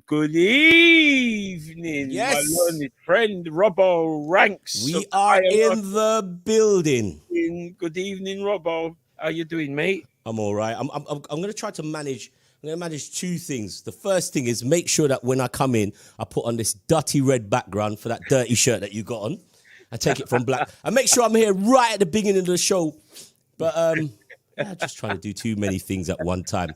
Good evening, yes, my learned friend Robbo Ranks. We are in the building. Good evening, Robbo. How you doing, mate? I'm all right. I'm going to try to manage. I'm going to manage two things. The first thing is make sure that when I come in, I put on this dirty red background for that dirty shirt that you got on. I take it from black. I make sure I'm here right at the beginning of the show. But I'm just trying to do too many things at one time.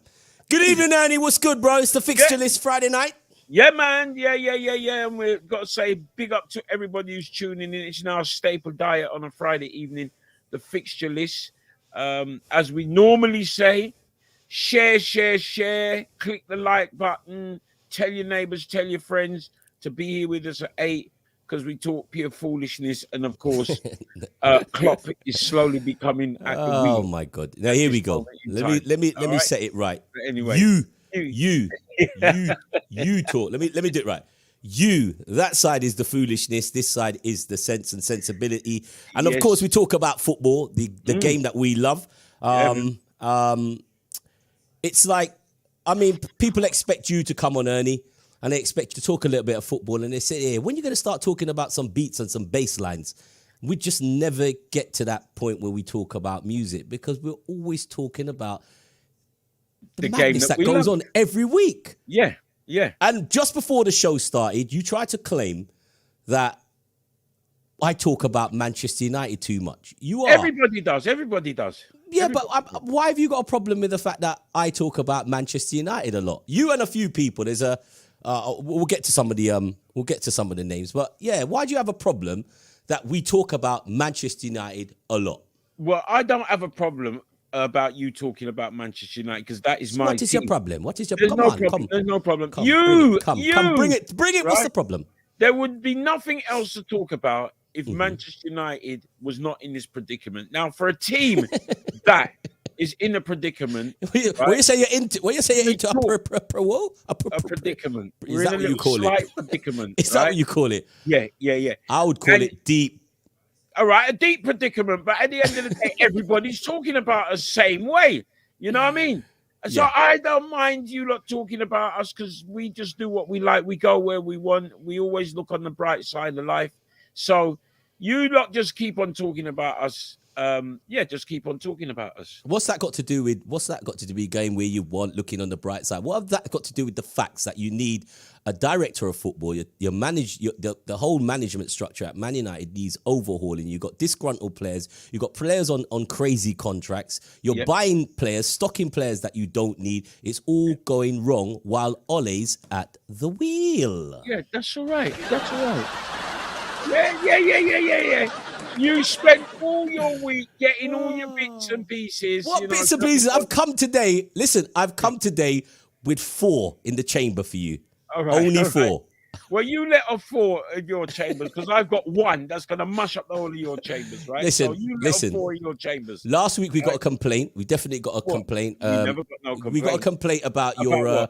Good evening, Ernie. What's good, bro? It's the fixture list Friday night. Yeah, man. Yeah. And we've got to say big up to everybody who's tuning in. It's now a staple diet on a Friday evening, the fixture list. As we normally say, share. Click the like button. Tell your neighbors, tell your friends to be here with us at 8 because we talk pure foolishness. And, of course, Klopp is slowly becoming at the wheel. Oh, my God. Now, here we go. Let me set it right. But anyway. You talk. Let me do it right. That side is the foolishness. This side is the sense and sensibility. And, of course, we talk about football, the game that we love. It's like, I mean, people expect you to come on, Ernie, and they expect you to talk a little bit of football. And they say, hey, when are you going to start talking about some beats and some bass lines? We just never get to that point where we talk about music because we're always talking about the madness that goes on every week. Yeah. And just before the show started, you tried to claim that I talk about Manchester United too much. You are. Everybody does. Yeah, but why have you got a problem with the fact that I talk about Manchester United a lot? You and a few people. There's a. We'll get to some of the names, but yeah, why do you have a problem that we talk about Manchester United a lot? Well, I don't have a problem about you talking about Manchester United because that is my. What is team. Your problem? What is your There's problem? There's no problem. Come, you bring it. Right? What's the problem? There would be nothing else to talk about if Manchester United was not in this predicament. Now, for a team that is in a predicament, when you say you're into a predicament. Is that what you call it? Predicament. Is that what you call it? Yeah. I would call it deep. All right, a deep predicament, but at the end of the day, everybody's talking about us same way. You know what I mean? So I don't mind you lot talking about us because we just do what we like. We go where we want. We always look on the bright side of life. So you lot just keep on talking about us. Just keep on talking about us. What's that got to do with going where you want, looking on the bright side? What have that got to do with the facts that you need a director of football? The whole management structure at Man United needs overhauling. You got disgruntled players. You got players on crazy contracts. You're buying players, stocking players that you don't need. It's all going wrong while Ole's at the wheel. Yeah, that's all right. Yeah. You spent all your week getting all your bits and pieces. What bits and pieces? I've come today. Listen, I've come today with 4 in the chamber for you. All right, Only 4. Right. Well, you let off 4 in your chambers because I've got 1 that's going to mush up the whole of your chambers, right? Listen, so you let off 4 in your chambers. Last week we got a complaint. We definitely got a complaint. We never got no complaint. We got a complaint about your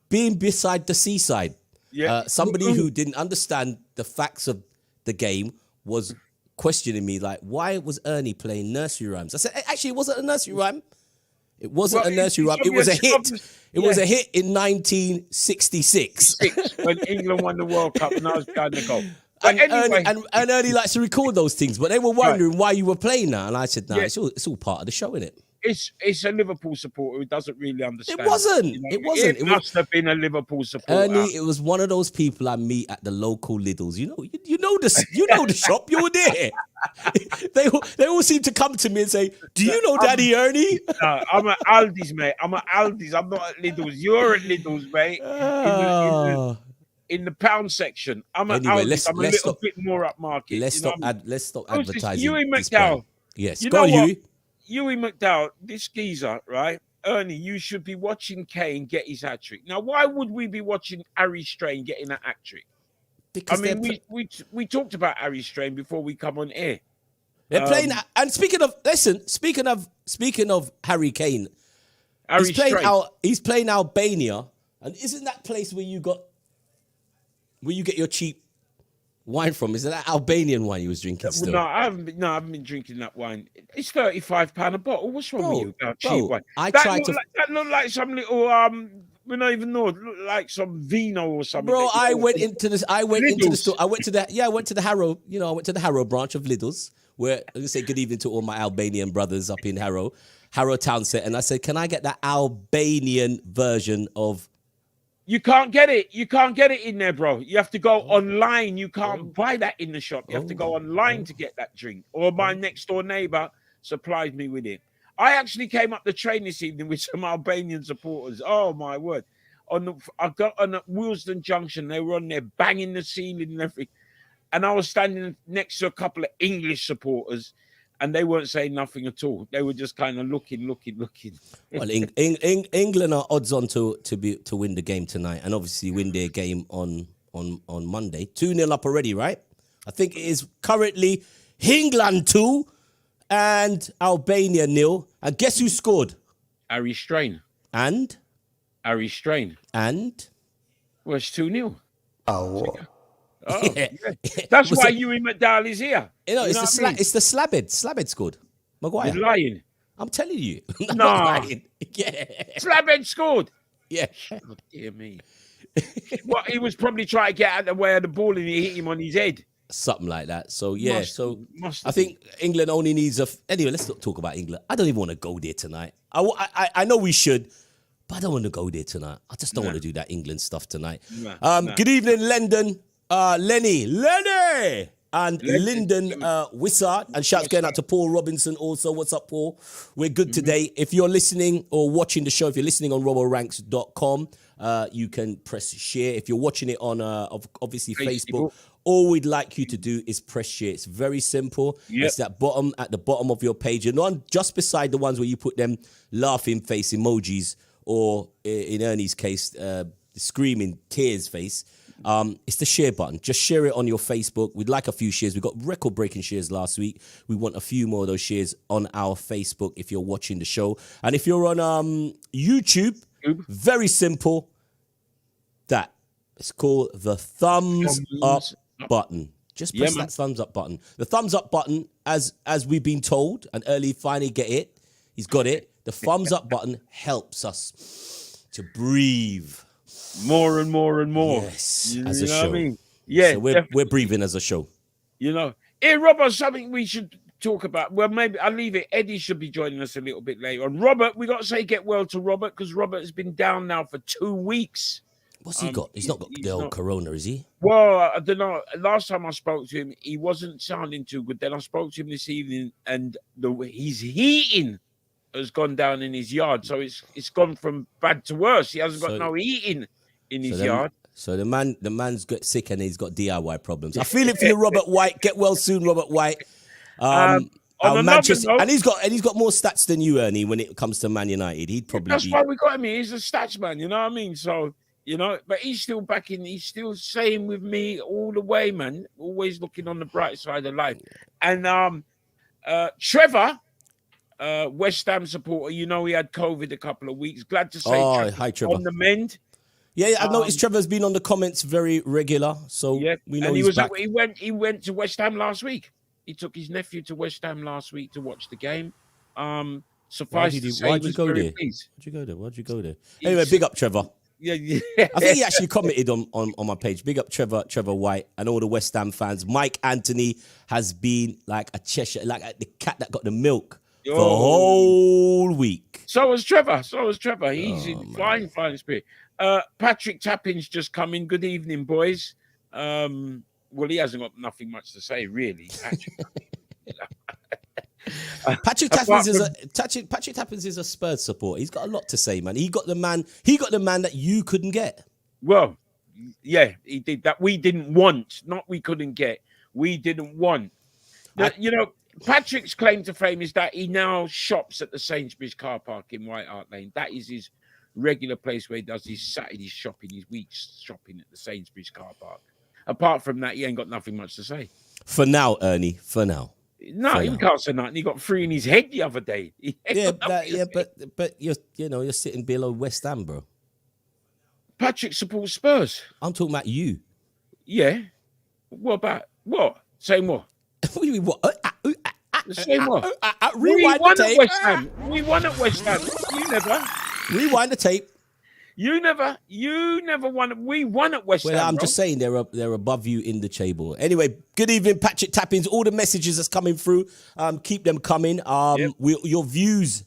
being beside the seaside. Yeah. Somebody who didn't understand the facts of the game was questioning me like, why was Ernie playing Nursery Rhymes? I said, actually, it wasn't a nursery rhyme. It wasn't a nursery rhyme. It was a hit. It was a hit in 1966. When England won the World Cup and I was behind the goal. And, anyway. and Ernie likes to record those things, but they were wondering why you were playing that. And I said, no, it's all part of the show, innit? It's a Liverpool supporter who doesn't really understand. It wasn't. It must have been a Liverpool supporter. Ernie, it was one of those people I meet at the local Lidl's. You know the shop. You were there. They all seem to come to me and say, "Do you know Daddy Ernie?" No, I'm at Aldi's, mate. I'm at Aldi's. I'm not at Lidl's. You're at Lidl's, mate. In the pound section. I'm at Aldi's. I'm a little bit more upmarket. Let's stop advertising. Huey McDowell. Yes, go on, Huey. Huey McDowell, this geezer, right? Ernie, you should be watching Kane get his hat trick. Now, why would we be watching Harry Strain getting a hat trick? I Because mean, we talked about Harry Strain before we come on air. they're playing. And speaking of Harry Kane, Harry Strain. He's playing Albania, and isn't that place where you get your cheap wine from? Is it that Albanian wine you was drinking still? No, I haven't been drinking that wine. It's £35 a bottle. What's wrong with you about cheap wine? That looked like some little we don't even know. It looked like some vino or something. Bro, I went into the store. I went to the Harrow. You know, I went to the Harrow branch of Lidl's, where I'm gonna say good evening to all my Albanian brothers up in Harrow Town Set, and I said, can I get that Albanian version of? You can't get it. You can't get it in there, bro. You have to go online. You can't buy that in the shop. You have to go online to get that drink. Or my next door neighbor supplied me with it. I actually came up the train this evening with some Albanian supporters. Oh my word! I got on at Willesden Junction. They were on there banging the ceiling and everything, and I was standing next to a couple of English supporters. And they weren't saying nothing at all. They were just kind of looking. Well, England are odds on to win the game tonight, and obviously win their game on Monday. 2-0 up already, right? I think it is currently England 2 and Albania 0. And guess who scored? Harry Strain. And? Harry Strain. And? Well, it's 2-0. Oh, yeah. That's why Ewan McDowell is here. It's the Slabhead. Slabhead scored. Maguire. You're lying. I'm telling you. No. Lying. Yeah. Slabhead scored. Yeah. Oh, dear me. Well, he was probably trying to get out of the way of the ball and he hit him on his head. Something like that. So, yeah. Must I think England only needs Anyway, let's not talk about England. I don't even want to go there tonight. I know we should, but I don't want to go there tonight. I just don't want to do that England stuff tonight. Good evening, London. Lenny, and Lyndon Wissard, and shouts going out to Paul Robinson also. What's up, Paul? We're good today. If you're listening or watching the show, if you're listening on robboranks.com, you can press share. If you're watching it on obviously Facebook, all we'd like you to do is press share. It's very simple. Yep. It's at the bottom of your page, and just beside the ones where you put them laughing face emojis, or in Ernie's case, the screaming tears face. It's the share button. Just share it on your Facebook. We'd like a few shares. We got record-breaking shares last week. We want a few more of those shares on our Facebook if you're watching the show. And if you're on YouTube, very simple. It's called the thumbs up button. Just press that thumbs up button. The thumbs up button, as we've been told, and Early finally get it. He's got it. The thumbs up button helps us to breathe. More and more and more. Yes, as a show. I mean? Yeah, so we're breathing as a show. Hey, Robbo, something we should talk about. Well, maybe I'll leave it. Eddie should be joining us a little bit later on. Robert, we got to say get well to Robert, because Robert has been down now for 2 weeks. What's he got? He's not got the old corona, is he? Well, I don't know. Last time I spoke to him, he wasn't sounding too good. Then I spoke to him this evening, and his heating has gone down in his yard. So it's gone from bad to worse. He hasn't got no heating in his yard. So the man's got sick and he's got DIY problems. I feel it for you, Robert White. Get well soon, Robert White. Manchester, and he's got more stats than you, Ernie, when it comes to Man United. He'd probably That's why we got him here. He's a stats man, you know what I mean? So, but he's still back in. He's still staying with me all the way, man. Always looking on the bright side of life. And Trevor, West Ham supporter, he had COVID a couple of weeks. Glad to say hi, Trevor. On the mend. Yeah, I've noticed Trevor's been on the comments very regular, so we know he's back. He went to West Ham last week. He took his nephew to West Ham last week to watch the game. Why'd you go there? Anyway, big up Trevor. Yeah. I think he actually commented on my page. Big up Trevor White and all the West Ham fans. Mike Anthony has been like a Cheshire, like the cat that got the milk for a whole week. So was Trevor. He's in flying spirit. Patrick Tappin's just come in. Good evening, boys. Well, he hasn't got nothing much to say, really. Patrick Tappins is a Spurs supporter. He's got a lot to say, man. He got the man that you couldn't get. Well, yeah, he did that. We didn't want, not we couldn't get. We didn't want. Patrick's claim to fame is that he now shops at the Sainsbury's car park in White Hart Lane. That is his regular place where he does his Saturday shopping, his week's shopping at the Sainsbury's car park. Apart from that, he ain't got nothing much to say. For now, Ernie, for now. No, he can't say nothing. He got 3 in his head the other day. But you're sitting below West Ham, bro. Patrick supports Spurs. I'm talking about you. Yeah. What about what? Saying what? What do you mean, what? Saying what? Rewind the tape. We won at West Ham. You never. Rewind the tape. You never won. We won at West Ham. Well, I'm just saying they're above you in the table. Anyway, good evening, Patrick Tappins. All the messages that's coming through, keep them coming. Your views,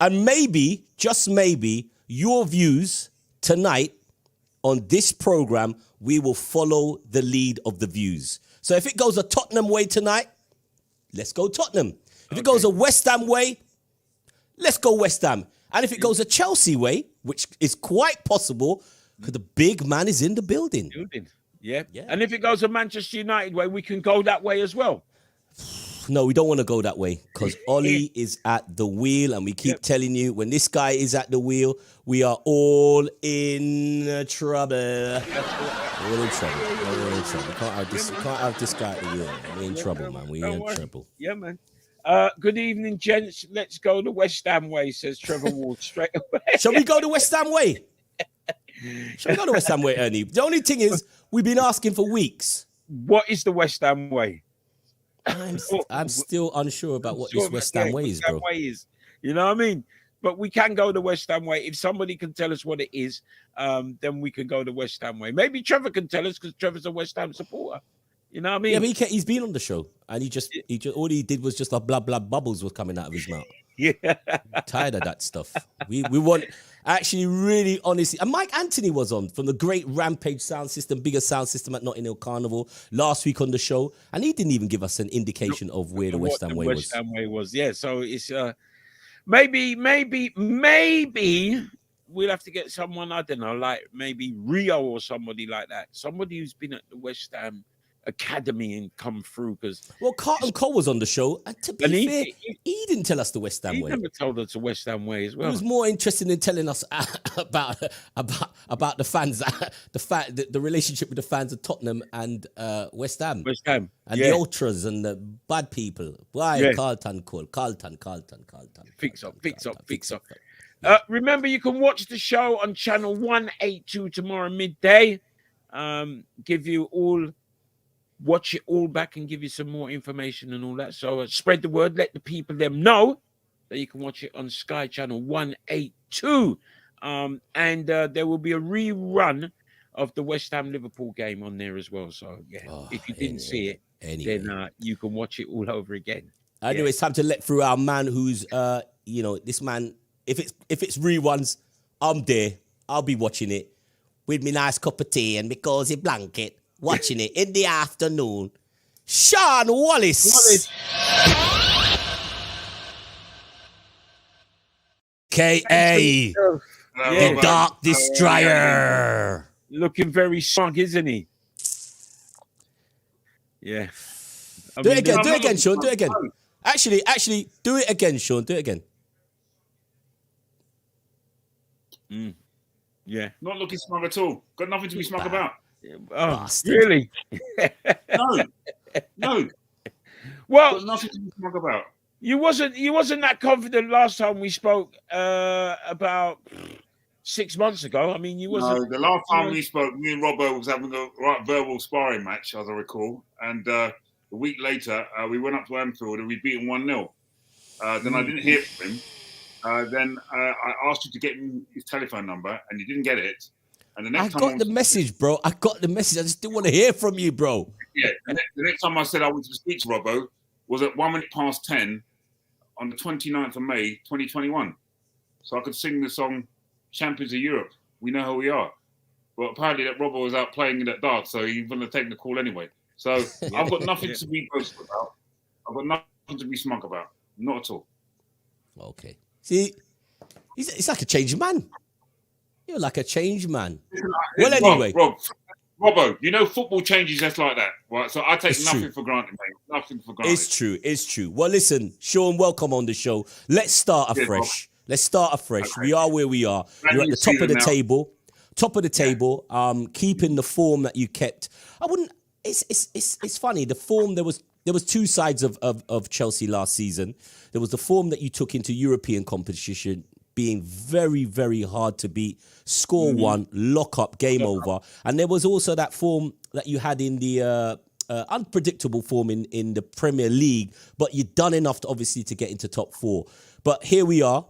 and maybe, just maybe, your views tonight on this program, we will follow the lead of the views. So if it goes a Tottenham way tonight, let's go Tottenham. If it goes a West Ham way, let's go West Ham. And if it goes a Chelsea way, which is quite possible, because the big man is in the building. Yeah. And if it goes a Manchester United way, we can go that way as well. No, we don't want to go that way because Ollie is at the wheel, and we keep telling you when this guy is at the wheel, we are all in trouble. All in trouble. We can't have this guy at the wheel. We're in trouble, man. We're in trouble. Yeah, man. Good evening, gents. Let's go the West Ham way, says Trevor Ward straight away. Shall we go the West Ham way? Shall we go the West Ham way, Ernie? The only thing is, we've been asking for weeks. What is the West Ham way? I'm still unsure about what this West Ham way is, bro. You know what I mean? But we can go the West Ham way. If somebody can tell us what it is, then we can go the West Ham way. Maybe Trevor can tell us because Trevor's a West Ham supporter. You know what I mean? Yeah, but he's been on the show, and he just all he did was just like blah blah bubbles was coming out of his mouth. Yeah, tired of that stuff. We want actually really honestly. And Mike Anthony was on from the great Rampage sound system, biggest sound system at Notting Hill Carnival last week on the show, and he didn't even give us an indication of where the West Ham way was. West Ham way was, yeah. So it's maybe we'll have to get someone, I don't know, like maybe Rio or somebody like that, somebody who's been at the West Ham Academy and come through, because Carlton Cole was on the show, and to be fair, he didn't tell us the West Ham way. He never told us the West Ham way as well. He was more interested in telling us about the fans, the relationship with the fans of Tottenham and West Ham, and the ultras and the bad people. Why Carlton Cole? Carlton. Fix up. Remember, you can watch the show on channel 182 tomorrow midday. Watch it all back and give you some more information and all that. So spread the word, let the people them know that you can watch it on Sky Channel 182. And there will be a rerun of the West Ham Liverpool game on there as well. So if you didn't see it, then you can watch it all over again. Anyway, it's time to let through our man who's this man. If it's reruns, I'm there. I'll be watching it with me nice cup of tea and my cozy blanket. Watching it in the afternoon. Shaun Wallace. K.A. The Dark Destroyer. Looking very smug, isn't he? Yeah. Do it again, Shaun. Do it again. Actually, do it again, Shaun. Do it again. Yeah. Not looking smug at all. Got nothing to be smug about. Oh, bastard. Really? No. Well, got nothing to be smug about. You wasn't that confident last time we spoke about 6 months ago. I mean, you wasn't. No, the last time we spoke, me and Robbo was having a right verbal sparring match, as I recall. And a week later, we went up to Anfield and we beat him 1-0. Then I didn't hear from him. Then I asked you to get him his telephone number, and you didn't get it. And the next I got the message, bro. I got the message. I just didn't want to hear from you, bro. Yeah. The next time I said I wanted to speak to Robbo was at 10:01 on the 29th of May, 2021. So I could sing the song Champions of Europe. We know who we are. But apparently that Robbo was out playing in that dart, so he wouldn't have taken the call anyway. So I've got nothing to be boastful about. I've got nothing to be smug about. Not at all. Okay. See, he's like a changed man. You're like a changed man. Well, anyway. Robbo, you know football changes just like that, right? So I take nothing for granted, mate. nothing for granted. It's true. Well, listen, Shaun, welcome on the show. Let's start afresh. Okay. We are where we are. You're at the top of the table. Keeping the form that you kept. It's funny. The form, there was two sides of Chelsea last season. There was the form that you took into European competition, being very, very hard to beat, score one, lock up, game over. And there was also that form that you had in the unpredictable form in the Premier League, but you'd done enough to get into top four. But here we are,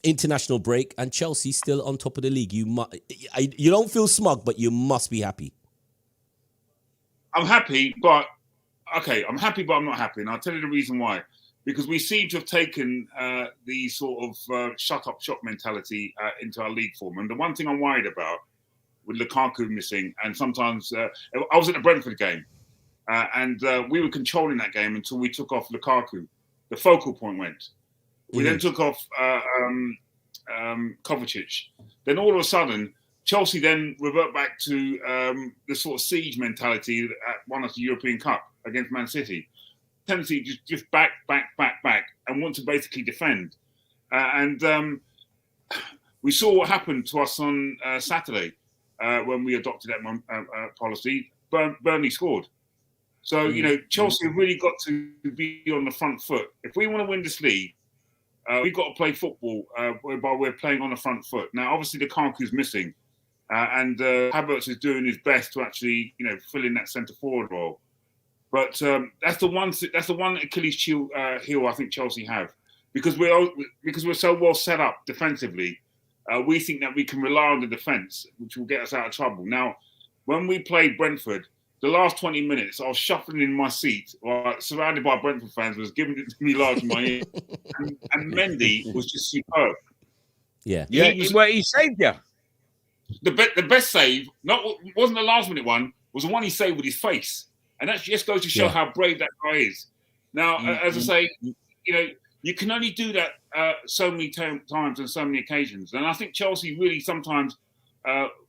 international break, and Chelsea still on top of the league. You don't feel smug, but you must be happy. I'm happy, but I'm not happy. And I'll tell you the reason why. Because we seem to have taken the sort of shut up shop mentality into our league form. And the one thing I'm worried about with Lukaku missing, and sometimes I was at the Brentford game, and we were controlling that game until we took off Lukaku. The focal point went. We then took off Kovacic. Then all of a sudden, Chelsea then revert back to the sort of siege mentality that won us the European Cup against Man City. Tendency to just back, and want to basically defend. And we saw what happened to us on Saturday when we adopted that policy. Burnley scored. So, Chelsea have really got to be on the front foot. If we want to win this league, we've got to play football whereby we're playing on the front foot. Now, obviously, Lukaku's missing. And Havertz is doing his best to actually, fill in that centre forward role. But that's the one Achilles heel I think Chelsea have, because we're so well set up defensively. We think that we can rely on the defence, which will get us out of trouble. Now, when we played Brentford, the last 20 minutes, I was shuffling in my seat, surrounded by Brentford fans, was giving it to me large in my ear, and Mendy was just superb. Yeah, he saved you. The best save wasn't the last minute one, was the one he saved with his face. And that just goes to show how brave that guy is. Now, as I say, you can only do that so many times and so many occasions. And I think Chelsea really sometimes,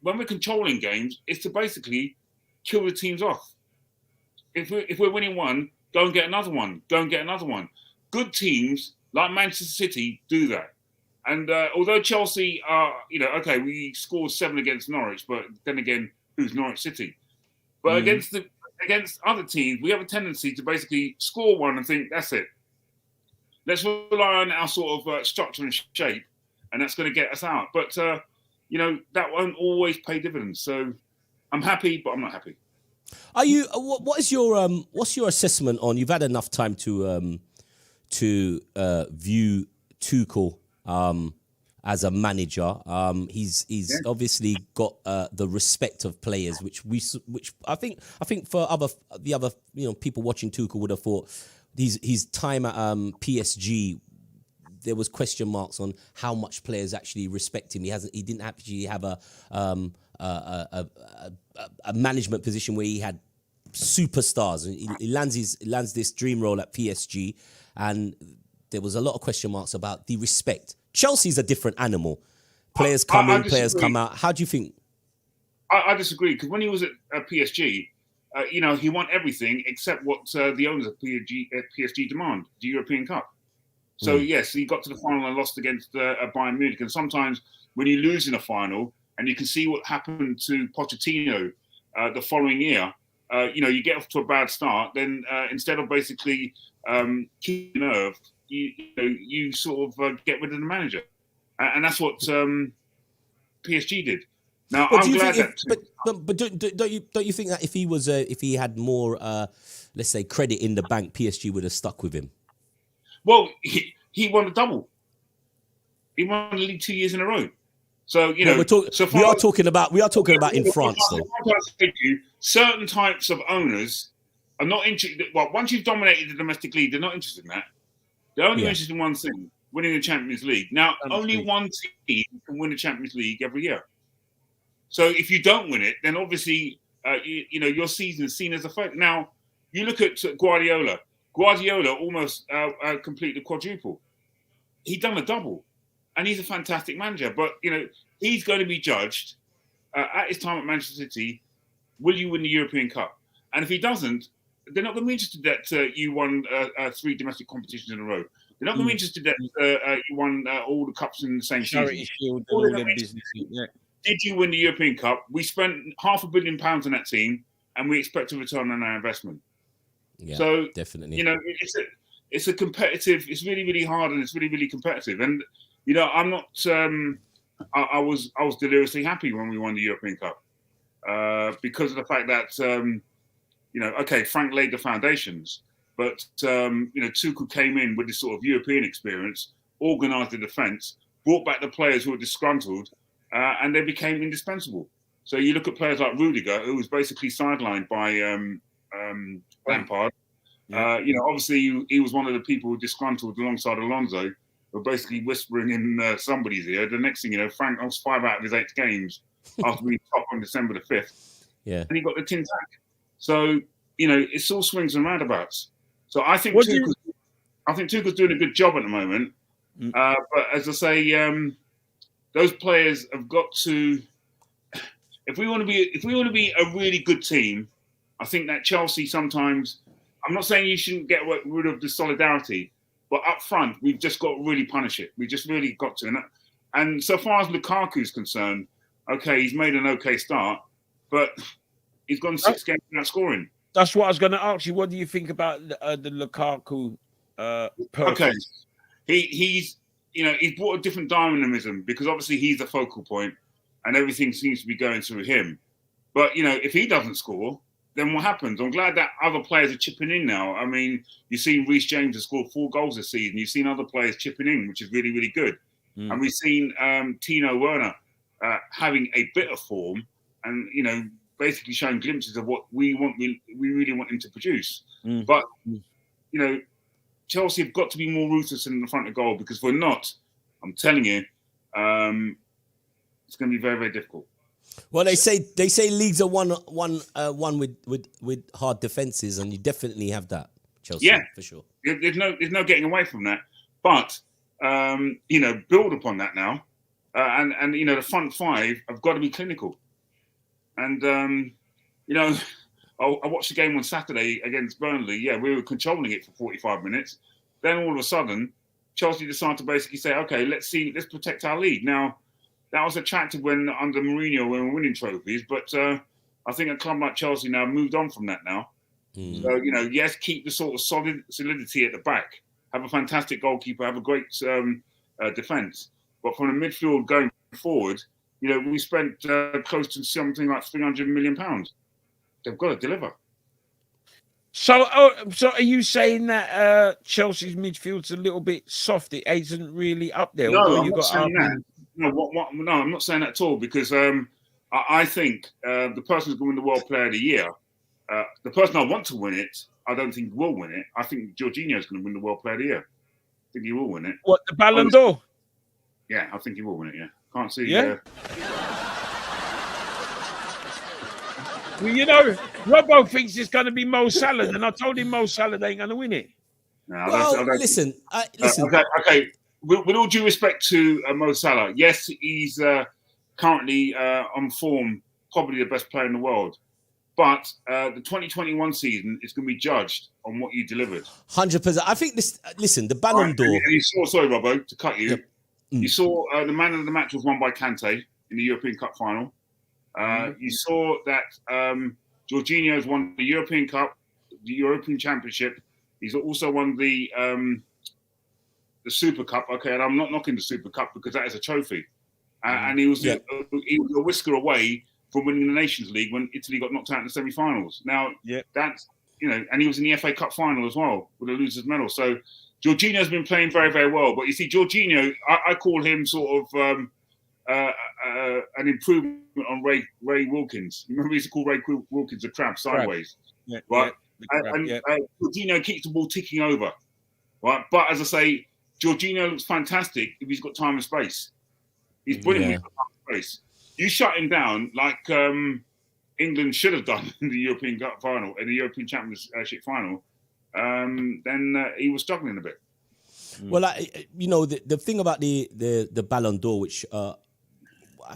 when we're controlling games, is to basically kill the teams off. If we're winning one, go and get another one. Good teams like Manchester City do that. And although Chelsea are, we scored 7 against Norwich, but then again, who's Norwich City? But against other teams, we have a tendency to basically score one and think, that's it. Let's rely on our sort of structure and shape, and that's going to get us out. But, that won't always pay dividends. So I'm happy, but I'm not happy. Are you? What's your assessment on? You've had enough time to view Tuchel as a manager. He's obviously got the respect of players, which I think for the other people watching Tuchel would have thought his time at PSG, there was question marks on how much players actually respect him. He didn't actually have a management position where he had superstars. He lands this dream role at PSG, and there was a lot of question marks about the respect. Chelsea's a different animal. Players come in, players come out. How do you think? I disagree, because when he was at PSG, he won everything except what the owners of PSG demand, the European Cup. So, yes, he got to the final and lost against Bayern Munich. And sometimes when you lose in a final, and you can see what happened to Pochettino the following year, you get off to a bad start, then instead of basically keeping nerve, you sort of get rid of the manager. And that's what PSG did. Now, I'm glad that... But don't you think that if he had more, let's say, credit in the bank, PSG would have stuck with him? Well, he won a double. He won the league 2 years in a row. So we are talking about in France, though. Certain types of owners are not interested. Well, once you've dominated the domestic league, they're not interested in that. They're only interested in one thing: winning the Champions League. Now, only one team can win the Champions League every year. So if you don't win it, then obviously your season is seen as a failure. Now, you look at Guardiola. Guardiola almost completed the quadruple. He done a double. And he's a fantastic manager. But, he's going to be judged at his time at Manchester City, will you win the European Cup? And if he doesn't, they're not going to be interested that you won 3 domestic competitions in a row. They're not going to be interested that you won all the cups in the same Charity season. Shield and all them business. Yeah. Did you win the European Cup? We spent £500 million on that team, and we expect a return on our investment. Yeah, so definitely. You know, it's a competitive. It's really, really hard, and it's really, really competitive. And you know, I'm not. I was deliriously happy when we won the European Cup because of the fact that you know, okay, Frank laid the foundations, but you know, Tuchel came in with this sort of European experience, organised the defence, brought back the players who were disgruntled, and they became indispensable. So you look at players like Rudiger, who was basically sidelined by Lampard. Yeah. You know, obviously he was one of the people who disgruntled alongside Alonso, were basically whispering in somebody's ear. The next thing you know, Frank lost 5 out of his 8 games after being top on December the 5th. Yeah, and he got the tin tack. So you know, it's all swings and roundabouts. So I think Tuchel's doing a good job at the moment. But as I say, those players have got to. If we want to be a really good team, I think that Chelsea sometimes. I'm not saying you shouldn't get rid of the solidarity, but up front we've just got to really punish it. We just really got to. And so far as Lukaku's concerned, okay, he's made an okay start, but he's gone 6 games without scoring. That's what I was going to ask you. What do you think about the Lukaku? Okay, he's brought a different dynamism because obviously he's the focal point. And everything seems to be going through him. But, you know, if he doesn't score, then what happens? I'm glad that other players are chipping in now. I mean, you've seen Rhys James has scored 4 goals this season. You've seen other players chipping in, which is really, really good. And we've seen Tino Werner having a bit of form and, you know, basically showing glimpses of what we really want him to produce. But, you know, Chelsea have got to be more ruthless in the front of goal because if we're not, I'm telling you, it's going to be very, very difficult. Well, they say leagues are won with hard defenses, and you definitely have that, Chelsea, for sure. There's no getting away from that. But you know, build upon that now, and you know, the front 5 have got to be clinical. And you know, I watched the game on Saturday against Burnley. Yeah, we were controlling it for 45 minutes. Then all of a sudden, Chelsea decided to basically say, okay, let's protect our lead now. That was attractive when under Mourinho when we were winning trophies, but I think a club like Chelsea now moved on from that now. So, you know, yes, keep the sort of solidity at the back, have a fantastic goalkeeper, have a great defence. But from the midfield going forward, you know, we spent close to something like £300 million. They've got to deliver. So are you saying that Chelsea's midfield's a little bit soft? It isn't really up there? No, I'm not saying that. No, no, I'm not saying that at all because I think the person who's going to win the World Player of the Year, the person I want to win it, I don't think will win it. I think Jorginho is going to win the World Player of the Year. I think he will win it. What, the Ballon d'Or? Yeah, I think he will win it, yeah. Can't see. Yeah. Well, you know, Robbo thinks it's going to be Mo Salah, and I told him Mo Salah ain't going to win it. No, well, listen. Okay. With all due respect to Mo Salah, yes, he's currently on form, probably the best player in the world. But the 2021 season is going to be judged on what you delivered. 100%. I think this. Listen, the Ballon d'Or. And you saw, sorry, Robbo, to cut you. Yep. You saw the man of the match was won by Kante in the European Cup final. You saw that Jorginho has won the European Cup, the European Championship. He's also won the Super Cup. Okay, and I'm not knocking the Super Cup because that is a trophy. And he was a whisker away from winning the Nations League when Italy got knocked out in the semi-finals. Now, that's, you know, and he was in the FA Cup final as well with a loser's medal. So Jorginho's been playing very, very well. But you see, Jorginho, I call him sort of an improvement on Ray Wilkins. Remember, he used to call Ray Wilkins a crab sideways. Yeah, right? Jorginho keeps the ball ticking over. Right? But as I say, Jorginho looks fantastic if he's got time and space. He's brilliant if he's got time and space. You shut him down like England should have done in the European Cup final, in the European Championship final, then he was struggling a bit. Well, you know, the thing about the Ballon d'Or, which I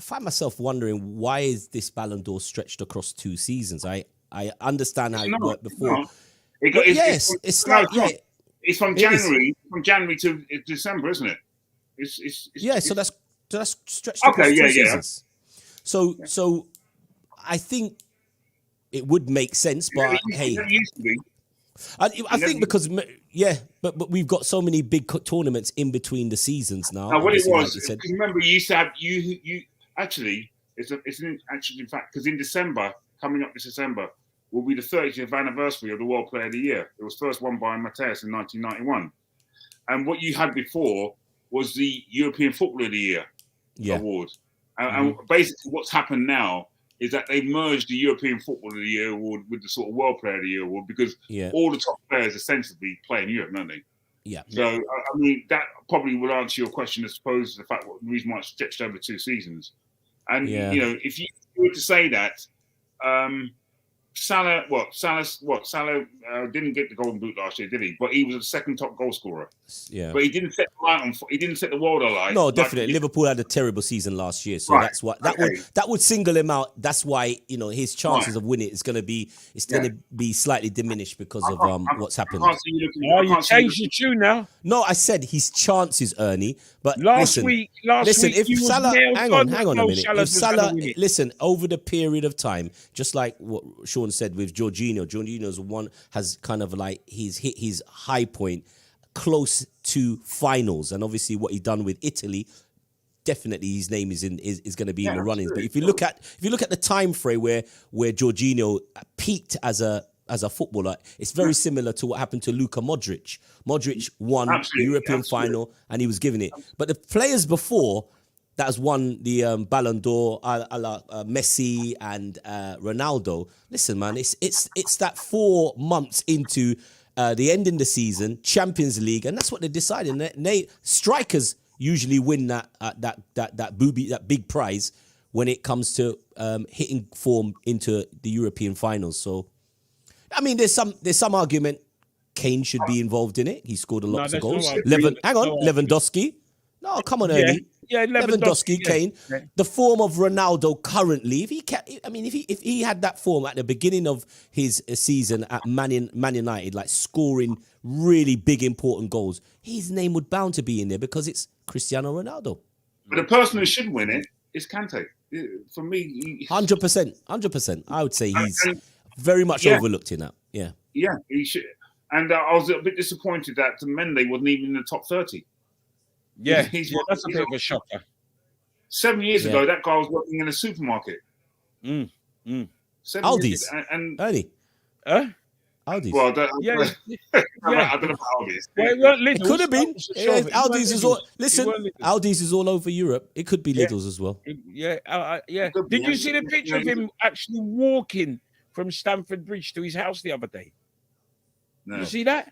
find myself wondering, why is this Ballon d'Or stretched across 2 seasons? I understand how it worked before. It's from January to December, isn't it? So that's stretched okay. across 2 seasons. So I think it would make sense, but hey, it used to be. I think because but we've got so many big tournaments in between the seasons now. Now, what it was, like because remember, you used to have you actually it's an actual in fact, because in December, coming up this December, will be the 30th anniversary of the World Player of the Year. It was first won by Mateus in 1991, and what you had before was the European Footballer of the Year award. And basically, what's happened now is that they've merged the European Footballer of the Year award with the sort of World Player of the Year award, because all the top players essentially play in Europe, don't they? Yeah. So, I mean, that probably will answer your question, I suppose, the fact what the reason why it's stretched over 2 seasons. And, if you were to say that, Salah didn't get the Golden Boot last year, did he? But he was the second top goal scorer. Yeah. But he didn't set the world alight. No, definitely. Liverpool had a terrible season last year, so that's what that would single him out. That's why his chances of winning is going to be slightly diminished because of what's happened. You changed the tune now. No, I said his chances, Ernie. But last week, if he was Salah, hang on a minute. If Salah, listen, over the period of time, just like what Shaun said with Jorginho's has kind of like he's hit his high point close to finals, and obviously what he's done with Italy, definitely his name is going to be in the runnings. But if you look at the time frame where Jorginho peaked as a footballer, it's very similar to what happened to Luka Modric. Modric won the European final and he was giving it. But the players before that has won the Ballon d'Or, Messi and Ronaldo. Listen, man, it's that 4 months into the end in the season, Champions League, and that's what they're deciding. Strikers usually win that big prize when it comes to hitting form into the European finals. So, I mean, there's some argument Kane should be involved in it. He scored lots of goals. Lewandowski. No, come on, Ernie. Yeah, Lewandowski, Kane. Yeah. The form of Ronaldo currently, if he had that form at the beginning of his season at Man United, like scoring really big, important goals, his name would bound to be in there because it's Cristiano Ronaldo. But the person who should win it is Kante. For me, 100%. I would say he's very much overlooked in that. Yeah. Yeah, he should. And I was a bit disappointed that Mendy wasn't even in the top 30. Yeah, that's a bit of a shocker. 7 years ago, that guy was working in a supermarket. Aldi's. And Ernie. Aldi's. Well, I don't know about Aldi's. It could have been. Aldi's is all. Listen, Aldi's is all over Europe. It could be Lidl's as well. Did you see the picture of him actually walking from Stamford Bridge to his house the other day? No. Did you see that?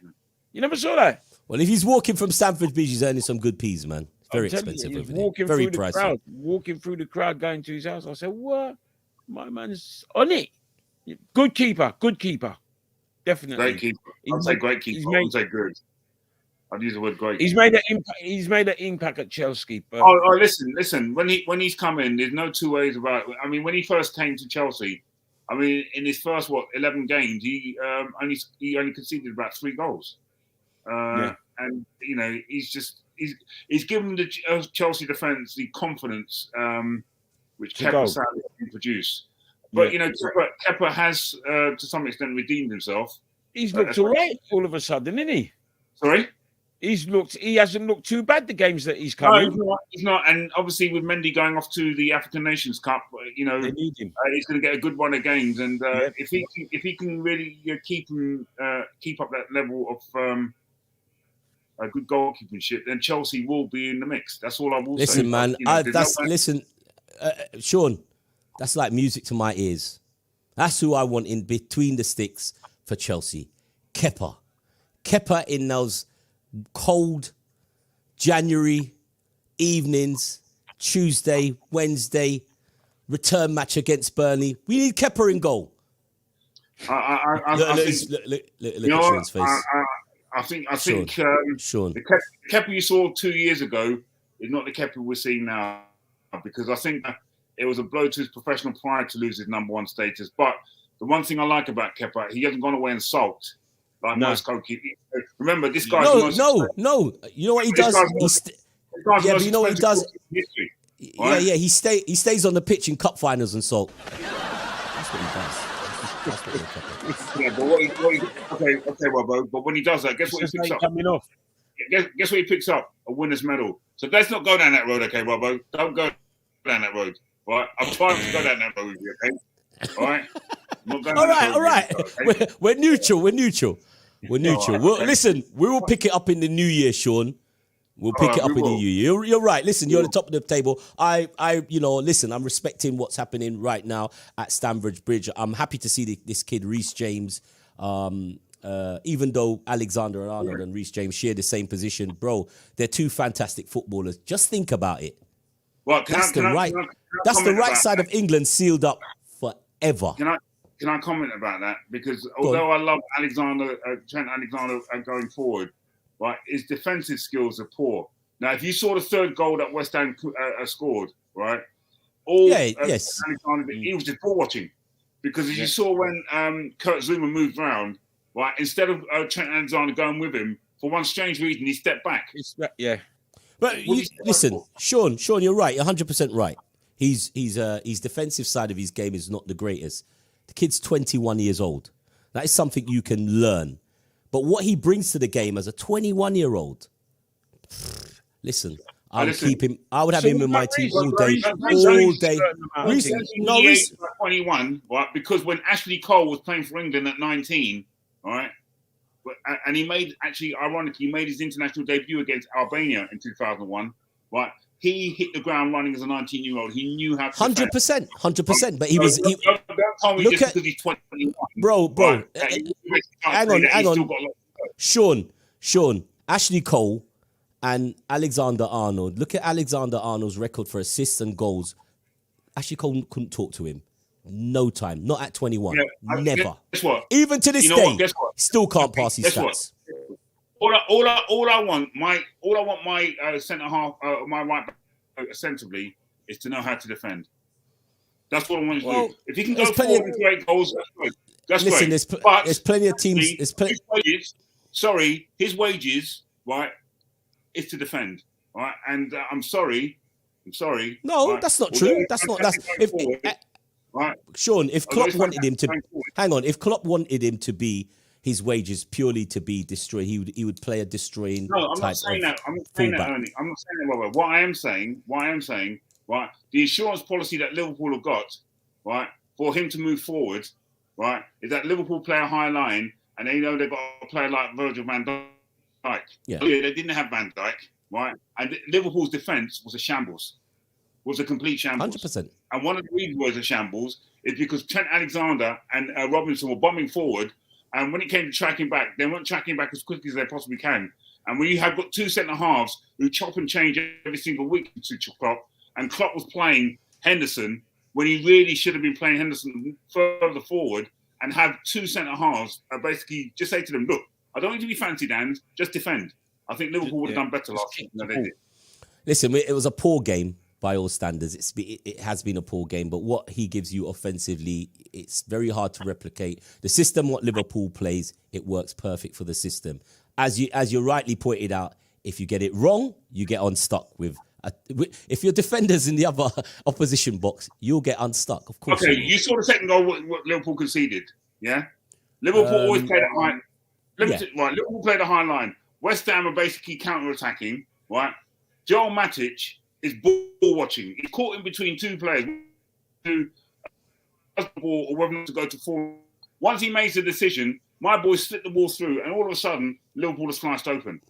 You never saw that? Well, if he's walking from Stamford Bridge, he's earning some good peas, man. Very expensive over there. Very pricey. Walking through the crowd, going to his house. I said, what? My man's on it. Good keeper. Definitely. Great keeper. I'd say great keeper. I wouldn't say good. I'd use the word great. He's made an impact at Chelsea. But... Listen. When he's come in, there's no two ways about it. I mean, when he first came to Chelsea, I mean, in his first 11 games, he only conceded about 3 goals. And he's given the Chelsea defence the confidence which Kepa sadly didn't produce. But Kepa has to some extent redeemed himself. He's looked all right all of a sudden, isn't he? Sorry? He hasn't looked too bad the games that he's come in. He's not. And obviously with Mendy going off to the African Nations Cup, they need him. He's going to get a good run of games. And if he can really keep up that level of a good goalkeepership, then Chelsea will be in the mix. That's all I will say. Listen, man, Shaun, that's like music to my ears. That's who I want in between the sticks for Chelsea. Kepa in those cold January evenings, Tuesday, Wednesday, return match against Burnley. We need Kepa in goal. Look at Shaun's face. I think Shaun. The Kepa you saw 2 years ago is not the Kepa we're seeing now, because I think it was a blow to his professional pride to lose his number 1 status. But the one thing I like about Kepa, he hasn't gone away and sulked. like No. most goalkeepers. Remember, this guy's the most No. You know what he This does? guy's most- this guy's the Yeah, most but you know what he expensive does? goalkeeper in history, right? Yeah. He stays on the pitch in cup finals and so. That's what he does. That's what he does. Yeah, but okay, Robbo. But when he does that, guess what he picks up? Coming off. Guess what he picks up? A winner's medal. So let's not go down that road, okay, Robbo? Don't go down that road, right? I'm trying to go down that road with you, okay? All right. All right. Okay? We're neutral. We're neutral. right, Well, okay. listen, we will pick it up in the new year, Sean. We'll pick it up in the new year. You're right. Listen, you're at the top of the table. Listen, I'm respecting what's happening right now at Stamford Bridge. I'm happy to see this kid, Rhys James. Even though Alexander Arnold and Rhys James share the same position, bro, they're two fantastic footballers. Just think about it. Well, That's the right side of England sealed up forever. Can I comment about that? Because although I love Trent Alexander going forward, right, his defensive skills are poor. Now, if you saw the third goal that West Ham scored, right, yes, Alexander, he was just ball watching. Because as you saw when Kurt Zuma moved round, right, instead of Trent Alexander going with him, for one strange reason, he stepped back. Yeah. But listen, Sean, you're right. 100% right. His defensive side of his game is not the greatest. The kid's 21 years old. That is something you can learn. But what he brings to the game as a 21-year-old, listen, I would have him in my team all day. Rhys 21, right? Because when Ashley Cole was playing for England at 19, all right, and ironically, he made his international debut against Albania in 2001, right? He hit the ground running as a 19-year-old. He knew how to 100%. But he was. Don't tell me just because he's 21. Bro. Right, Hang on. Sean, Ashley Cole and Alexander Arnold. Look at Alexander Arnold's record for assists and goals. Ashley Cole couldn't talk to him. No time. Not at 21. Never. Guess what? Even to this day, Guess what? still can't pass his stats. All I want my centre half, my right back, ostensibly, is to know how to defend. Right. What I want to do. If he can go forward and create goals, that's great. Listen, great. There's plenty of teams. His wages, right, is to defend, right? And I'm sorry. No, right? that's not true. Right. Sean, if Klopp wanted him to hang on, if Klopp wanted him to be his wages purely to be destroyed, he would play a destroying. No, I'm not saying that. I'm not saying that, Ernie. I'm not saying that, Robbo. What I am saying, right, the insurance policy that Liverpool have got, right, for him to move forward, right, is that Liverpool play a high line, and they know they've got a player like Virgil van Dijk. Yeah. They didn't have Van Dijk, right, and Liverpool's defence was a shambles, was a complete shambles. 100%. And one of the reasons was a shambles is because Trent Alexander and Robinson were bombing forward. And when it came to tracking back, they weren't tracking back as quickly as they possibly can. And when you have got two centre halves who chop and change every single week to Klopp, and Klopp was playing Henderson when he really should have been playing Henderson further forward, and have two centre halves basically just say to them, look, I don't need to be fancy, Dan, just defend. I think Liverpool would have done better last season than they did. Listen, it was a poor game by all standards. It has been a poor game, but what he gives you offensively, it's very hard to replicate. The system what Liverpool plays, it works perfect for the system. As you rightly pointed out, if you get it wrong, you get unstuck with. If your defender's in the other opposition box, you'll get unstuck. Of course. Okay, you saw the second goal what Liverpool conceded. Yeah, Liverpool always played a high. Right, Liverpool played a high line. West Ham are basically counter-attacking. Right, Joel Matic is ball watching. He's caught in between two players who ball or whether to go to four. Once he makes a decision, my boys slip the ball through, and all of a sudden, Liverpool is sliced open.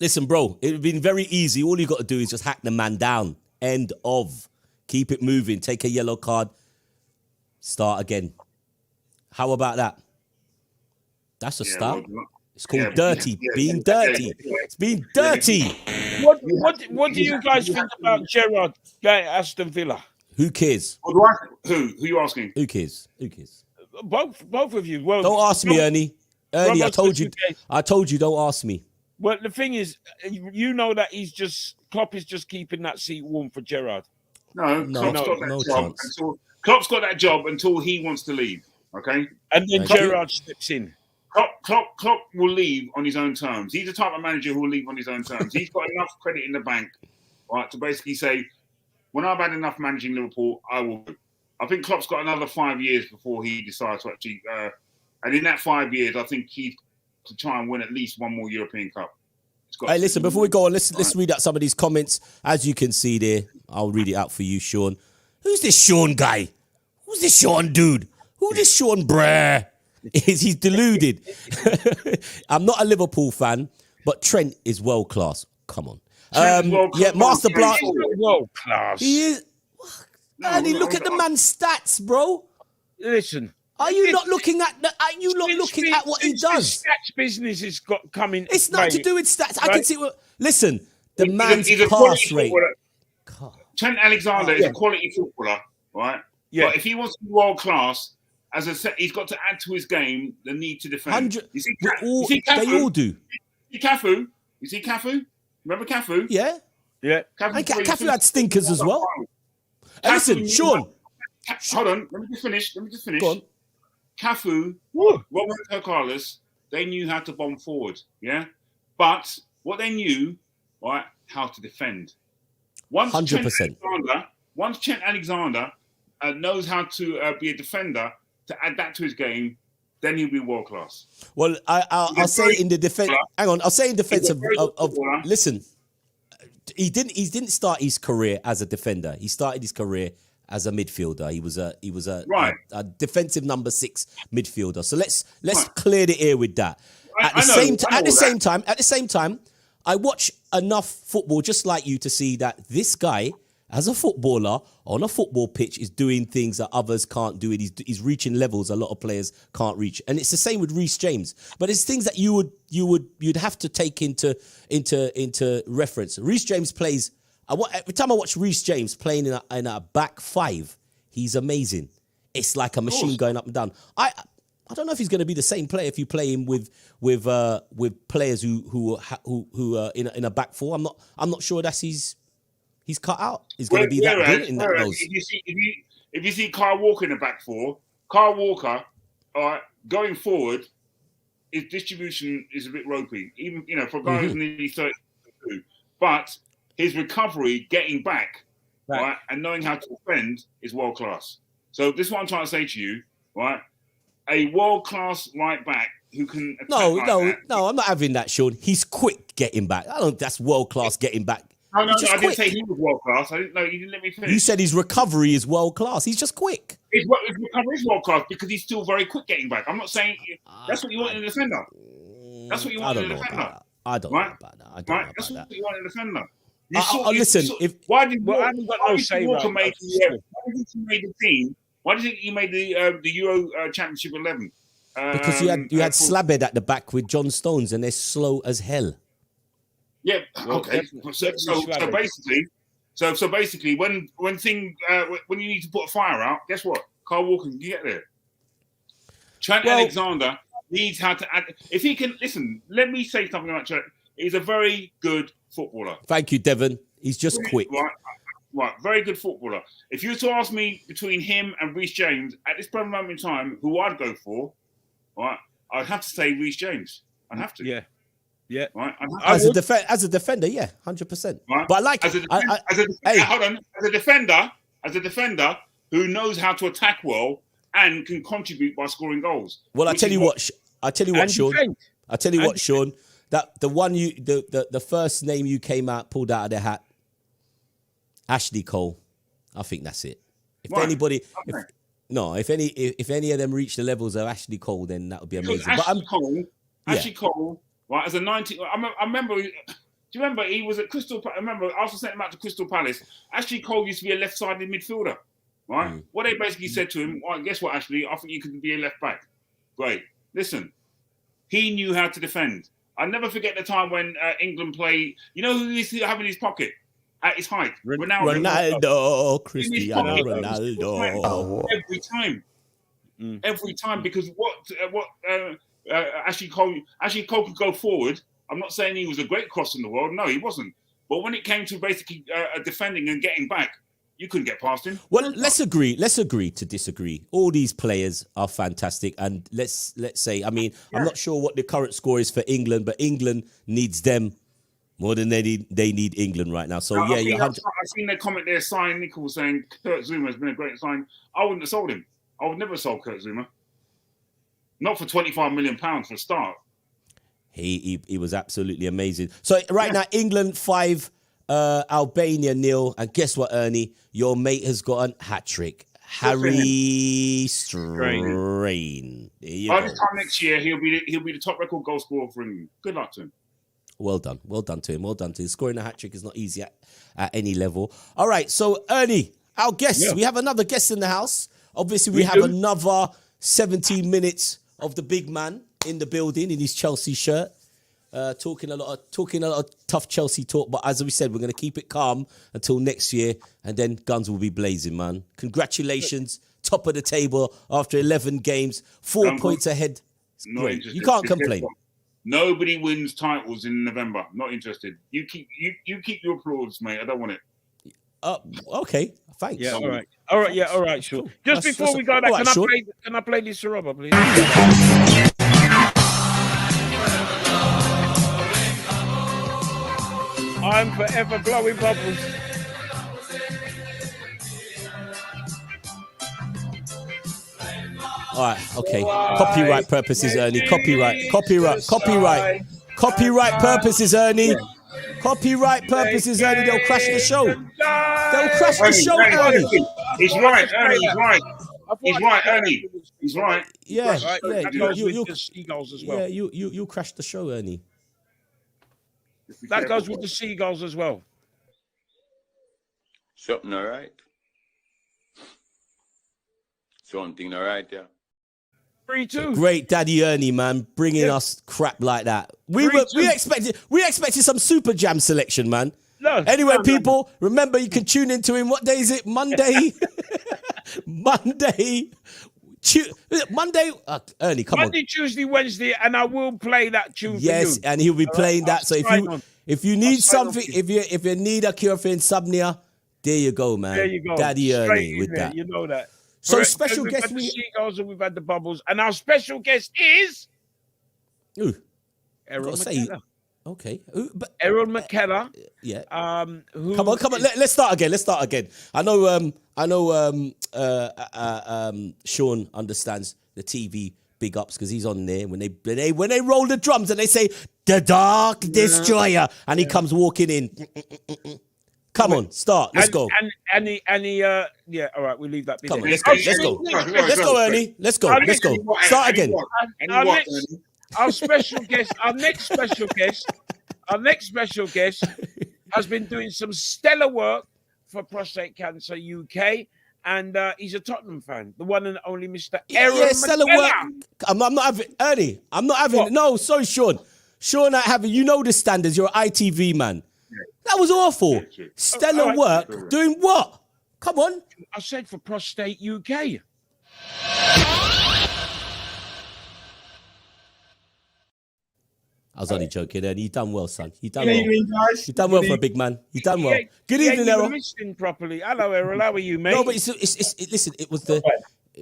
Listen, bro, it would have been very easy. All you got to do is just hack the man down. End of. Keep it moving. Take a yellow card. Start again. How about that? That's a start. It's called dirty. Being dirty. It's being dirty. What do you guys think about Gerrard at Aston Villa? Who cares? Who are you asking? Who cares? Both of you. Well, don't ask me, Ernie. Ernie, I told you. Don't ask me. Well, the thing is, you know that Klopp is just keeping that seat warm for Gerrard. No chance. Klopp's got that job until he wants to leave. Okay, and then Gerrard steps in. Klopp will leave on his own terms. He's the type of manager who will leave on his own terms. He's got enough credit in the bank, right, to basically say, when I've had enough managing Liverpool, I will. I think Klopp's got another 5 years before he decides to actually. And in that 5 years, I think he's to try and win at least one more European Cup. Hey, listen, before we go on, let's read out some of these comments. As you can see there, I'll read it out for you, Shaun. Who's this Shaun guy? Who's this Shaun dude? Who's this Shaun bruh? He's deluded. I'm not a Liverpool fan, but Trent is world class. Come on. Yeah, Master Blanc. World class. He is. Ernie, look at the man's stats, bro. Listen. Are you not looking at what he does? Stats business has got coming. It's not to do with stats. Right? I can see what. Listen, the man's he's a pass rate. Trent Alexander is a quality footballer, right? Yeah. But if he wants to be world class, as I said, he's got to add to his game the need to defend. You see Cafu? They all do. You see Cafu? Remember Cafu? Yeah. Yeah. Cafu had stinkers as well. Listen, Shaun. Hold on. Let me just finish. Go on. Cafu, Roberto Carlos, they knew how to bomb forward, yeah? But what they knew, right, how to defend. 100%. Once Trent Alexander knows how to be a defender, to add that to his game, then he'll be world class. Well, I'll say in the defense. Hang on, I'll say in defense of listen. He didn't start his career as a defender. He started his career as a midfielder. He was a defensive number 6 midfielder. So let's clear the air with that. At the same time, I watch enough football just like you to see that this guy, as a footballer on a football pitch, is doing things that others can't do. He's reaching levels a lot of players can't reach, and it's the same with Rhys James. But it's things that you'd have to take into reference. Rhys James plays. Every time I watch Rhys James playing in a back 5, he's amazing. It's like a machine going up and down. I don't know if he's going to be the same player if you play him with players who are in a back 4. I'm not sure that's he's cut out. He's going to be that good in that role. If you see Kyle Walker in the back 4, Kyle Walker, going forward, his distribution is a bit ropey. Even for a guy who's nearly 32, but his recovery, getting back, right, and knowing how to defend is world class. So this is what I'm trying to say to you, right? A world class right back who can attack No, I'm not having that, Shaun. He's quick getting back. That's world class getting back. No, I didn't say he was world class. I didn't know. You didn't let me finish. You said his recovery is world class. He's just quick. His recovery is world class because he's still very quick getting back. I'm not saying that's what you want in a defender. That's what you want in a defender. I don't know about that. That's what you want in a defender. Listen, why did Walker make the team? Why do you think he made the Euro Championship 11? Because you had Slabhead at the back with John Stones, and they're slow as hell. Yeah. Okay. So basically, when you need to put a fire out, guess what? Kyle Walker can get there. Trent Alexander needs how to add. If he can listen, let me say something about Trent. He's a very good footballer. Thank you, Devon. He's just quick. Right. Very good footballer. If you were to ask me between him and Rhys James at this present moment in time, who I'd go for, right, I'd have to say Rhys James. I'd have to. Yeah. Right. As a defender, yeah, 100%. Right. But I like as a defender who knows how to attack well and can contribute by scoring goals. Well, I tell you what, Shaun. That the first name you pulled out of their hat, Ashley Cole. I think that's it. If anybody, if any of them reach the levels of Ashley Cole, then that would be amazing. Ashley Cole, right? As a 19, I remember. Do you remember he was at Crystal? I remember Arsenal sent him out to Crystal Palace. Ashley Cole used to be a left-sided midfielder, right? What they basically said to him, well, guess what, Ashley? I think you could be a left back. Great. Listen, he knew how to defend. I'll never forget the time when England played. You know who he used to have in his pocket at his height? Ronaldo, Cristiano Ronaldo. Every time, because what Ashley Cole could go forward. I'm not saying he was a great cross in the world. No, he wasn't. But when it came to basically defending and getting back, You couldn't get past him. Well, let's agree to disagree. All these players are fantastic, and let's say, I mean, I'm not sure what the current score is for England, but England needs them more than they need England right now. So yeah, I've seen their comment there, sign Nichols saying Kurt Zuma has been a great sign. I wouldn't have sold him. I would never have sold Kurt Zuma. Not for £25 million for a start. He was absolutely amazing. So right now, England 5, Albania 0, and guess what, Ernie? Your mate has got a hat-trick. Harry Strain. By this time next year, he'll be the top record goal scorer for England. Good luck to him. Well done to him. Scoring a hat-trick is not easy at any level. All right, so Ernie, our guest. We have another guest in the house. Obviously, we have another 17 minutes of the big man in the building in his Chelsea shirt, talking a lot of tough Chelsea talk. But as we said, we're going to keep it calm until next year, and then guns will be blazing, man. Congratulations, top of the table after 11 games, 4 points ahead. Great. You can't complain. Nobody wins titles in November. Not interested. You keep your applause, mate. I don't want it. Okay. Thanks. Yeah. All right. Yeah. All right. Sure. Just before we go back, can I play this to Robbo, please? I'm forever blowing bubbles. All right, okay. Copyright purposes, Ernie. Copyright purposes, Ernie. Copyright purposes, Ernie. They'll crash the show. Ernie. He's right, Ernie. He's right, Ernie. He's right. Yeah. That goes with the seagulls as well. Yeah, you crashed the show, Ernie. That goes with the seagulls as well. Something all right. Something all right, yeah. 3-2. Great Daddy Ernie, man, bringing us crap like that. We expected some Super Jam selection, man. Anyway, people, remember you can tune into him. What day is it? Monday. Monday. Ernie, come on. Monday, Tuesday, Wednesday, and I will play that tune for you. Yes, and he'll be playing that. So if you need something, if you need a cure for insomnia, there you go, man. There you go. Daddy Ernie with that. You know that. So special guest, we've had the seagulls and we've had the bubbles, and our special guest is Errol Mackellar. Okay, Errol Mackellar. Yeah. Come on. Let's start again. I know. Shaun understands the TV big ups because he's on there when they roll the drums and they say the Dark Destroyer and he comes walking in. Come on, start. Let's go. And yeah, all right, we'll leave that. Come on, let's go, Ernie. Let's go. Start again. Our next special guest has been doing some stellar work for Prostate Cancer UK, and he's a Tottenham fan, the one and only Mr. Errol Mackellar. Stellar work. I'm not having Ernie. I'm not having it. No, sorry, Shaun. Shaun, you know the standards. You're an ITV man. That was awful. Stellar work. Doing what? Come on. I said for Prostate UK. I was only joking, Ernie. You done well, son. You done Good well. evening, guys. You done well for a big man. You done well. Good evening, Errol. Listening properly. Hello, Errol. How are you, mate? No, but listen. It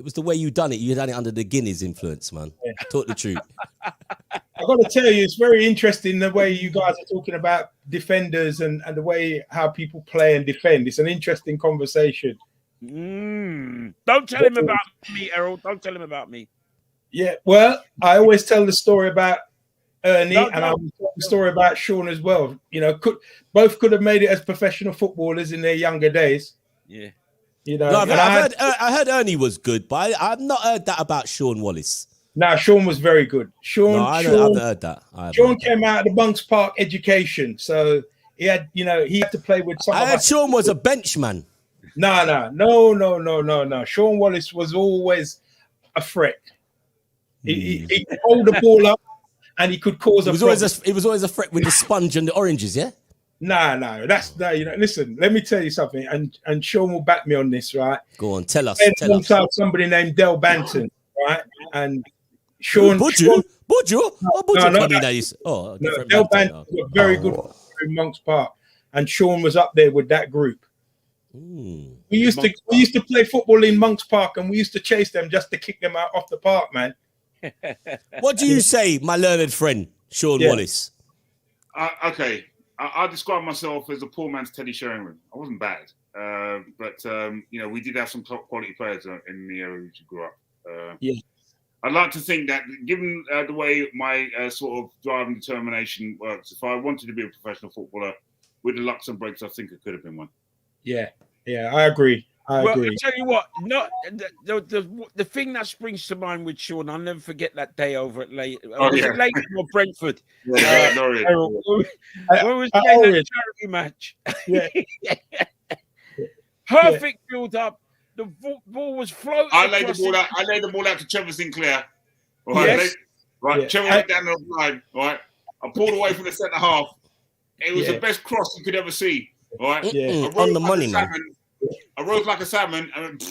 was the way you done it. You done it under the Guinness influence, man. Yeah. Talk the truth. I've got to tell you, it's very interesting the way you guys are talking about defenders and the way how people play and defend. It's an interesting conversation. Don't tell him about me, Errol. Don't tell him about me. Yeah, well, I always tell the story about Ernie and I will tell the story about Shaun as well. You know, both could have made it as professional footballers in their younger days. Yeah. You know, I heard Ernie was good, but I've not heard that about Shaun Wallace. No, Shaun was very good. I haven't heard that. Shaun came out of the Bunks Park education, so he had to play with some. I heard Shaun was a benchman. No. Shaun Wallace was always a threat. He could hold the ball up, and he could cause a problem. He was always a threat with the sponge and the oranges, yeah. No. Listen, let me tell you something, and Shaun will back me on this, right? Go on, tell us. Somebody named Del Banton, right? And Shaun. Budju? Del Banton was very good in Monks Park, and Shaun was up there with that group. We used to play football in Monks Park, and we used to chase them just to kick them out off the park, man. What do you say, my learned friend, Shaun Wallace? Okay, I describe myself as a poor man's Teddy Sheringham. I wasn't bad, but we did have some top quality players in the area which we grew up. I'd like to think that, given the way my sort of drive and determination works, if I wanted to be a professional footballer, with the lucks and breaks, I think I could have been one. Yeah, I agree. I agree. I tell you what, the thing that springs to mind with Shaun, I'll never forget that day over at Leighton or Brentford. Errol, when was playing that charity match? Perfect build up. The ball was floating. I laid the ball out to Trevor Sinclair. All right, Trevor went down the line. All right, I pulled away from the centre half. It was the best cross you could ever see. All right, on the money, man. I rose like a salmon. And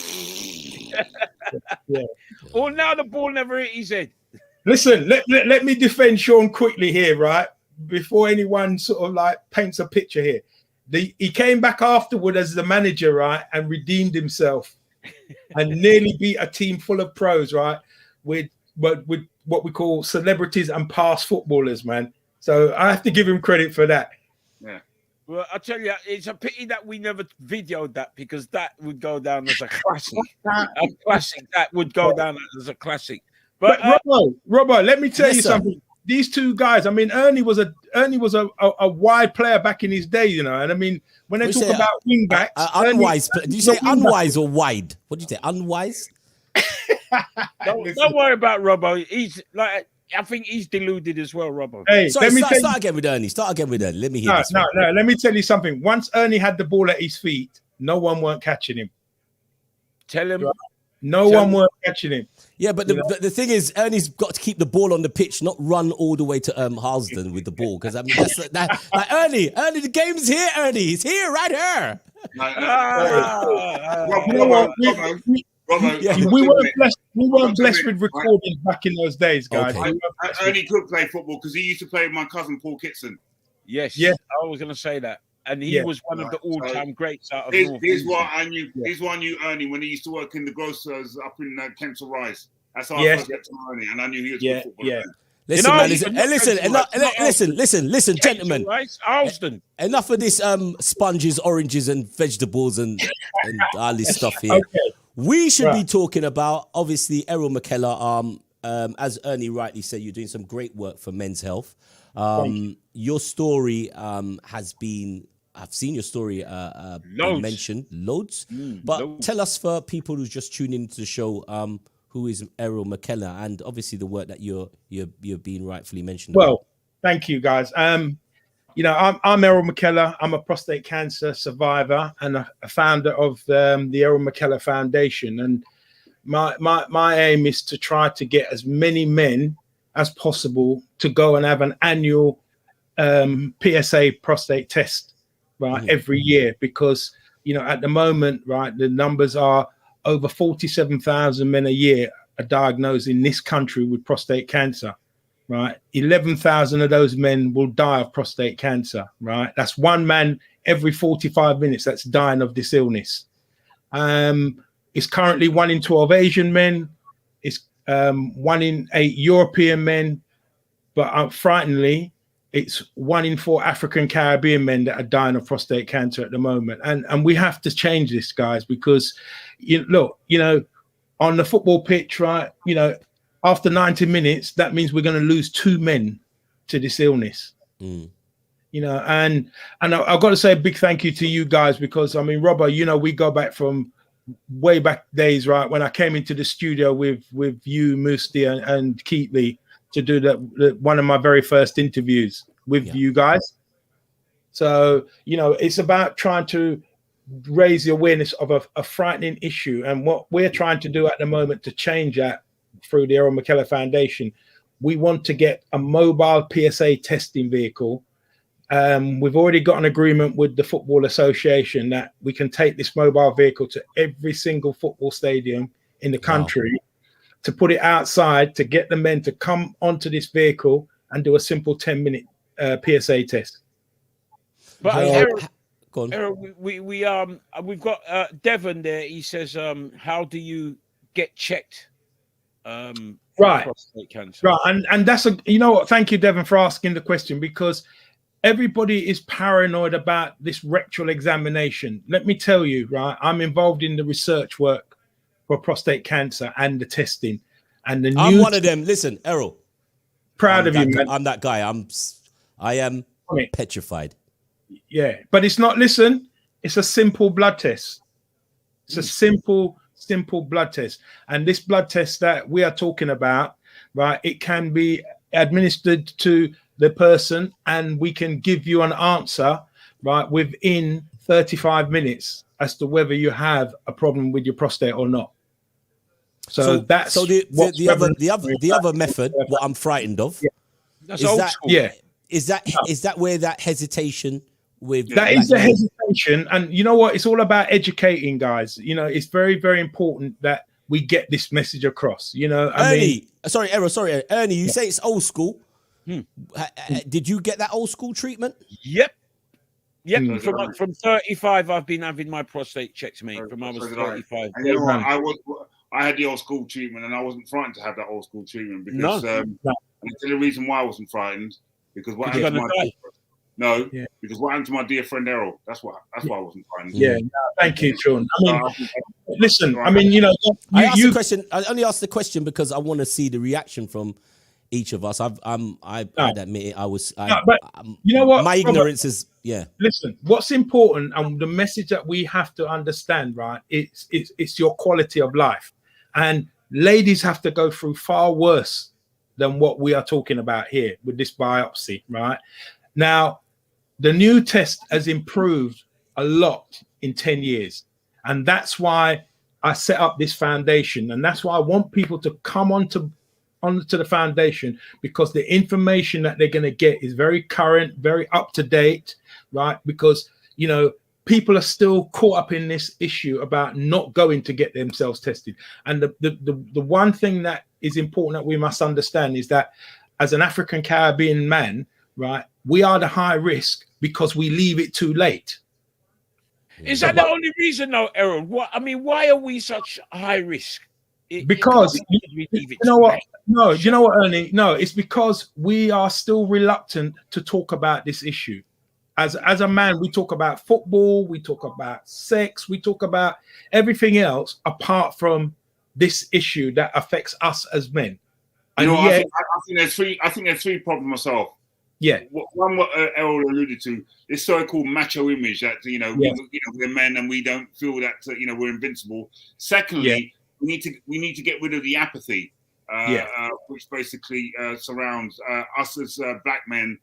Well, now the ball never hit his head. Listen, let me defend Shaun quickly here, right? Before anyone sort of like paints a picture here. He came back afterward as the manager, right, and redeemed himself and nearly beat a team full of pros, right, with what we call celebrities and past footballers, man. So I have to give him credit for that. Yeah. Well, I tell you, it's a pity that we never videoed that, because that would go down as a classic. A classic that would go down as a classic. But Robbo, let me tell you something. These two guys, I mean, Ernie was a wide player back in his day, you know. And I mean, when they talk about wing backs, unwise. Did you say unwise or wide? What did you say? Unwise? Don't worry about Robbo. He's like, I think he's deluded as well, Robbo. Hey, start again with Ernie. Start again with Ernie. Let me hear this. No. Let me tell you something. Once Ernie had the ball at his feet, no one weren't catching him. Tell him. No one weren't catching him. Yeah, but the thing is, Ernie's got to keep the ball on the pitch, not run all the way to Harlesden with the ball. Because I mean, that's like Ernie, the game's here. Ernie, he's here, right here. We weren't blessed with recordings back in those days, guys. Okay. Ernie could play football because he used to play with my cousin Paul Kitson. Yes, I was going to say that. And he was one of the all-time greats out of North. Here's what I knew. Here's what I knew Ernie when he used to work in the grocers up in Kensal Rise. That's how I first got to know Ernie, and I knew he was a good footballer. Listen, gentlemen. Alston. Enough of this sponges, oranges, and vegetables and all this stuff here. Okay. We should be talking about, obviously, Errol Mackellar. As Ernie rightly said, you're doing some great work for Men's Health. Your story has been, I've seen your story mentioned loads. But tell us, for people who's just tuning into the show, who is Errol Mackellar, and obviously the work that you're being rightfully mentioned. Well, thank you, guys. I'm Errol Mackellar. I'm a prostate cancer survivor and a founder of the Errol Mackellar Foundation. And my aim is to try to get as many men as possible to go and have an annual PSA prostate test, right, every year, because at the moment, right, the numbers are over 47,000 men a year are diagnosed in this country with prostate cancer, right? 11,000 of those men will die of prostate cancer, right? That's one man every 45 minutes that's dying of this illness. It's currently 1 in 12 Asian men. It's 1 in 8 European men, but frighteningly, it's 1 in 4 African Caribbean men that are dying of prostate cancer at the moment. And we have to change this, guys, because on the football pitch, right, after 90 minutes, that means we're going to lose 2 men to this illness. And I've got to say a big thank you to you guys, because I mean, Robbo, we go back from way back days, right, when I came into the studio with you, Musti, and Keatley to do one of my very first interviews with you guys. So it's about trying to raise the awareness of a frightening issue, and what we're trying to do at the moment to change that through the Errol Mackellar Foundation. We want to get a mobile PSA testing vehicle. We've already got an agreement with the Football Association that we can take this mobile vehicle to every single football stadium in the country, to put it outside, to get the men to come onto this vehicle and do a simple 10-minute PSA test. But Go on. Errol, we've got Devon there. He says, how do you get checked? For Right. prostate cancer. Right, and that's you know what? Thank you, Devon, for asking the question, because everybody is paranoid about this rectal examination. Let me tell you, right? I'm involved in the research work for prostate cancer and the testing, and the I'm one of them. Listen, Errol. Proud of you, man. I'm that guy. I am Okay. petrified. Yeah, but it's not. Listen, it's a simple blood test. It's a simple blood test, and this blood test that we are talking about, right? It can be administered to the person, and we can give you an answer, right, within 35 minutes as to whether you have a problem with your prostate or not. So that's the other method. What I'm frightened of That's is old that school. Yeah. is that where that hesitation with That is the hesitation, and you know what? It's all about educating, guys. You know, it's very, very important that we get this message across. You know, Ernie, Ernie, you say it's old school. Did you get that old school treatment? Yep. From 35, I've been having my prostate checked, mate. From I was 35. And you know what? I had the old school treatment, and I wasn't frightened to have that old school treatment because and the reason why I wasn't frightened because what happened to my because what happened to my dear friend Errol. That's why I wasn't frightened. Yeah, no, thank you, Shaun. I mean, listen, I mean, you know, I asked the question. I only asked the question because I want to see the reaction from each of us. I'd admit it. You know what? My ignorance is Listen, what's important and the message that we have to understand, right? It's your quality of life, and ladies have to go through far worse than what we are talking about here with this biopsy, right? Now, the new test has improved a lot in 10 years, and that's why I set up this foundation, and that's why I want people to come onto the foundation, because the information that they're going to get is very current, very up to date, right? Because, you know, people are still caught up in this issue about not going to get themselves tested. And the one thing that is important that we must understand is that as an African Caribbean man, right, we are the high risk because we leave it too late. Is that the only reason, though, Errol? Why are we such high risk? Because you know what? No, you know what, Ernie? No, it's because we are still reluctant to talk about this issue. As a man, we talk about football, we talk about sex, we talk about everything else apart from this issue that affects us as men. And I think there's three problems myself. Yeah. One, what Errol alluded to, this so-called macho image that we're men and we don't feel that we're invincible. Secondly, we need to get rid of the apathy, which basically surrounds us as black men.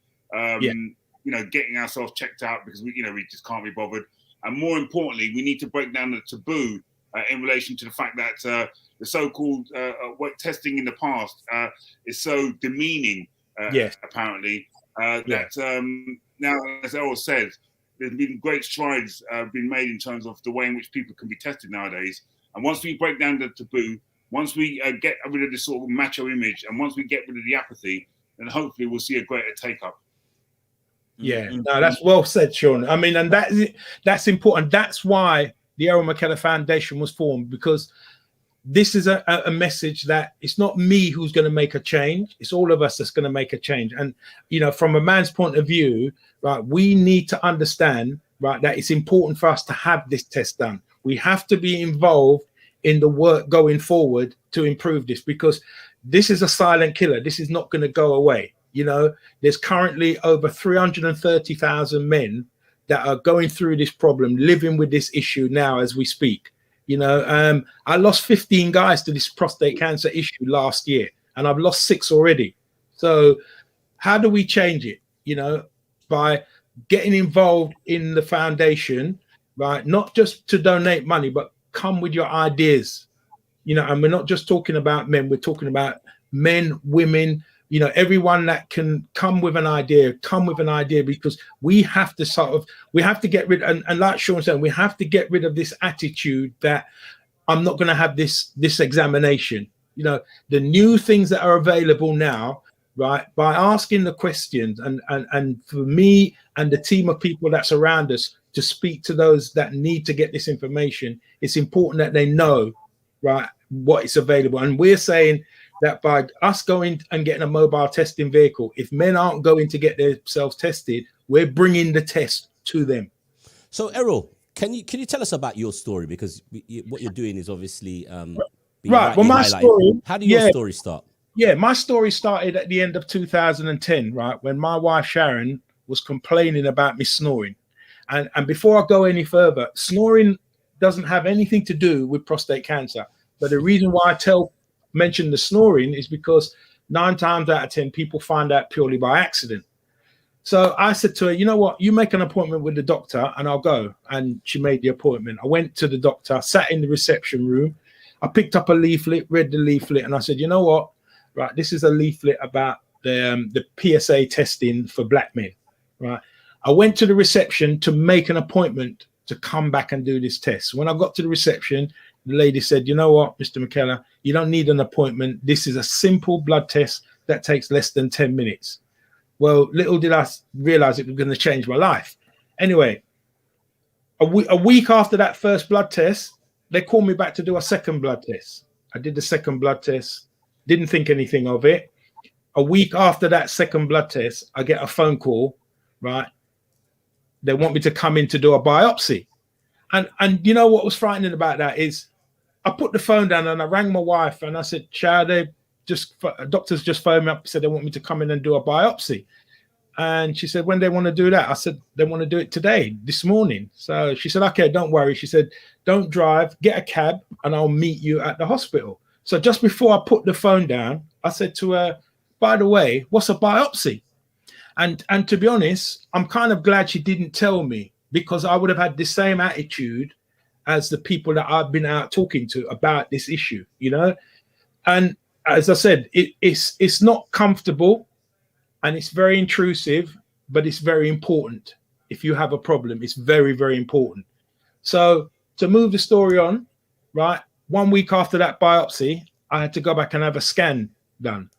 Getting ourselves checked out because we just can't be bothered. And more importantly, we need to break down the taboo in relation to the fact that the so-called testing in the past is so demeaning. Apparently, that now, as Errol said, there's been great strides been made in terms of the way in which people can be tested nowadays. And once we break down the taboo, once we get rid of this sort of macho image, and once we get rid of the apathy, then hopefully we'll see a greater take-up. Yeah, no, that's well said, Shaun. I mean, and that's important. That's why the Errol Mackellar Foundation was formed, because this is a message that it's not me who's going to make a change. It's all of us that's going to make a change. And, from a man's point of view, right, we need to understand, right, that it's important for us to have this test done. We have to be involved in the work going forward to improve this, because this is a silent killer. This is not going to go away. There's currently over 330,000 men that are going through this problem, living with this issue now as we speak. I lost 15 guys to this prostate cancer issue last year, and I've lost 6 already. So how do we change it? By getting involved in the foundation, right? Not just to donate money, but come with your ideas, and we're not just talking about men, we're talking about men, women, everyone that can come with an idea, because we have to get rid, and like Shaun said, we have to get rid of this attitude that I'm not going to have this examination. The new things that are available now, right, by asking the questions and for me and the team of people that's around us to speak to those that need to get this information, it's important that they know, right, what is available. And we're saying that by us going and getting a mobile testing vehicle, if men aren't going to get themselves tested, we're bringing the test to them. So, Errol, can you tell us about your story? Because what you're doing is obviously right. Well, my story. How did your story start? Yeah, my story started at the end of 2010, right, when my wife Shaun was complaining about me snoring. And before I go any further, snoring doesn't have anything to do with prostate cancer. But the reason why I mention the snoring is because 9 times out of 10 people find out purely by accident. So I said to her, you know what, you make an appointment with the doctor and I'll go. And she made the appointment. I went to the doctor, sat in the reception room. I picked up a leaflet, read the leaflet, and I said, you know what, right, this is a leaflet about the PSA testing for black men, right? I went to the reception to make an appointment to come back and do this test. When I got to the reception, the lady said, you know what, Mr. Mackellar, you don't need an appointment. This is a simple blood test that takes less than 10 minutes. Well, little did I realize it was going to change my life. Anyway, a week after that first blood test, they called me back to do a second blood test. I did the second blood test, didn't think anything of it. A week after that second blood test, I get a phone call, right? They want me to come in to do a biopsy. And you know what was frightening about that is I put the phone down and I rang my wife and I said, doctors just phoned me up, said they want me to come in and do a biopsy. And she said, when they want to do that? I said, they want to do it today, this morning. So she said, okay, don't worry. She said, don't drive, get a cab and I'll meet you at the hospital. So just before I put the phone down, I said to her, by the way, what's a biopsy? And to be honest, I'm kind of glad she didn't tell me, because I would have had the same attitude as the people that I've been out talking to about this issue, you know? And as I said, it's not comfortable and it's very intrusive, but it's very important. If you have a problem, it's very, very important. So to move the story on, right, 1 week after that biopsy, I had to go back and have a scan done.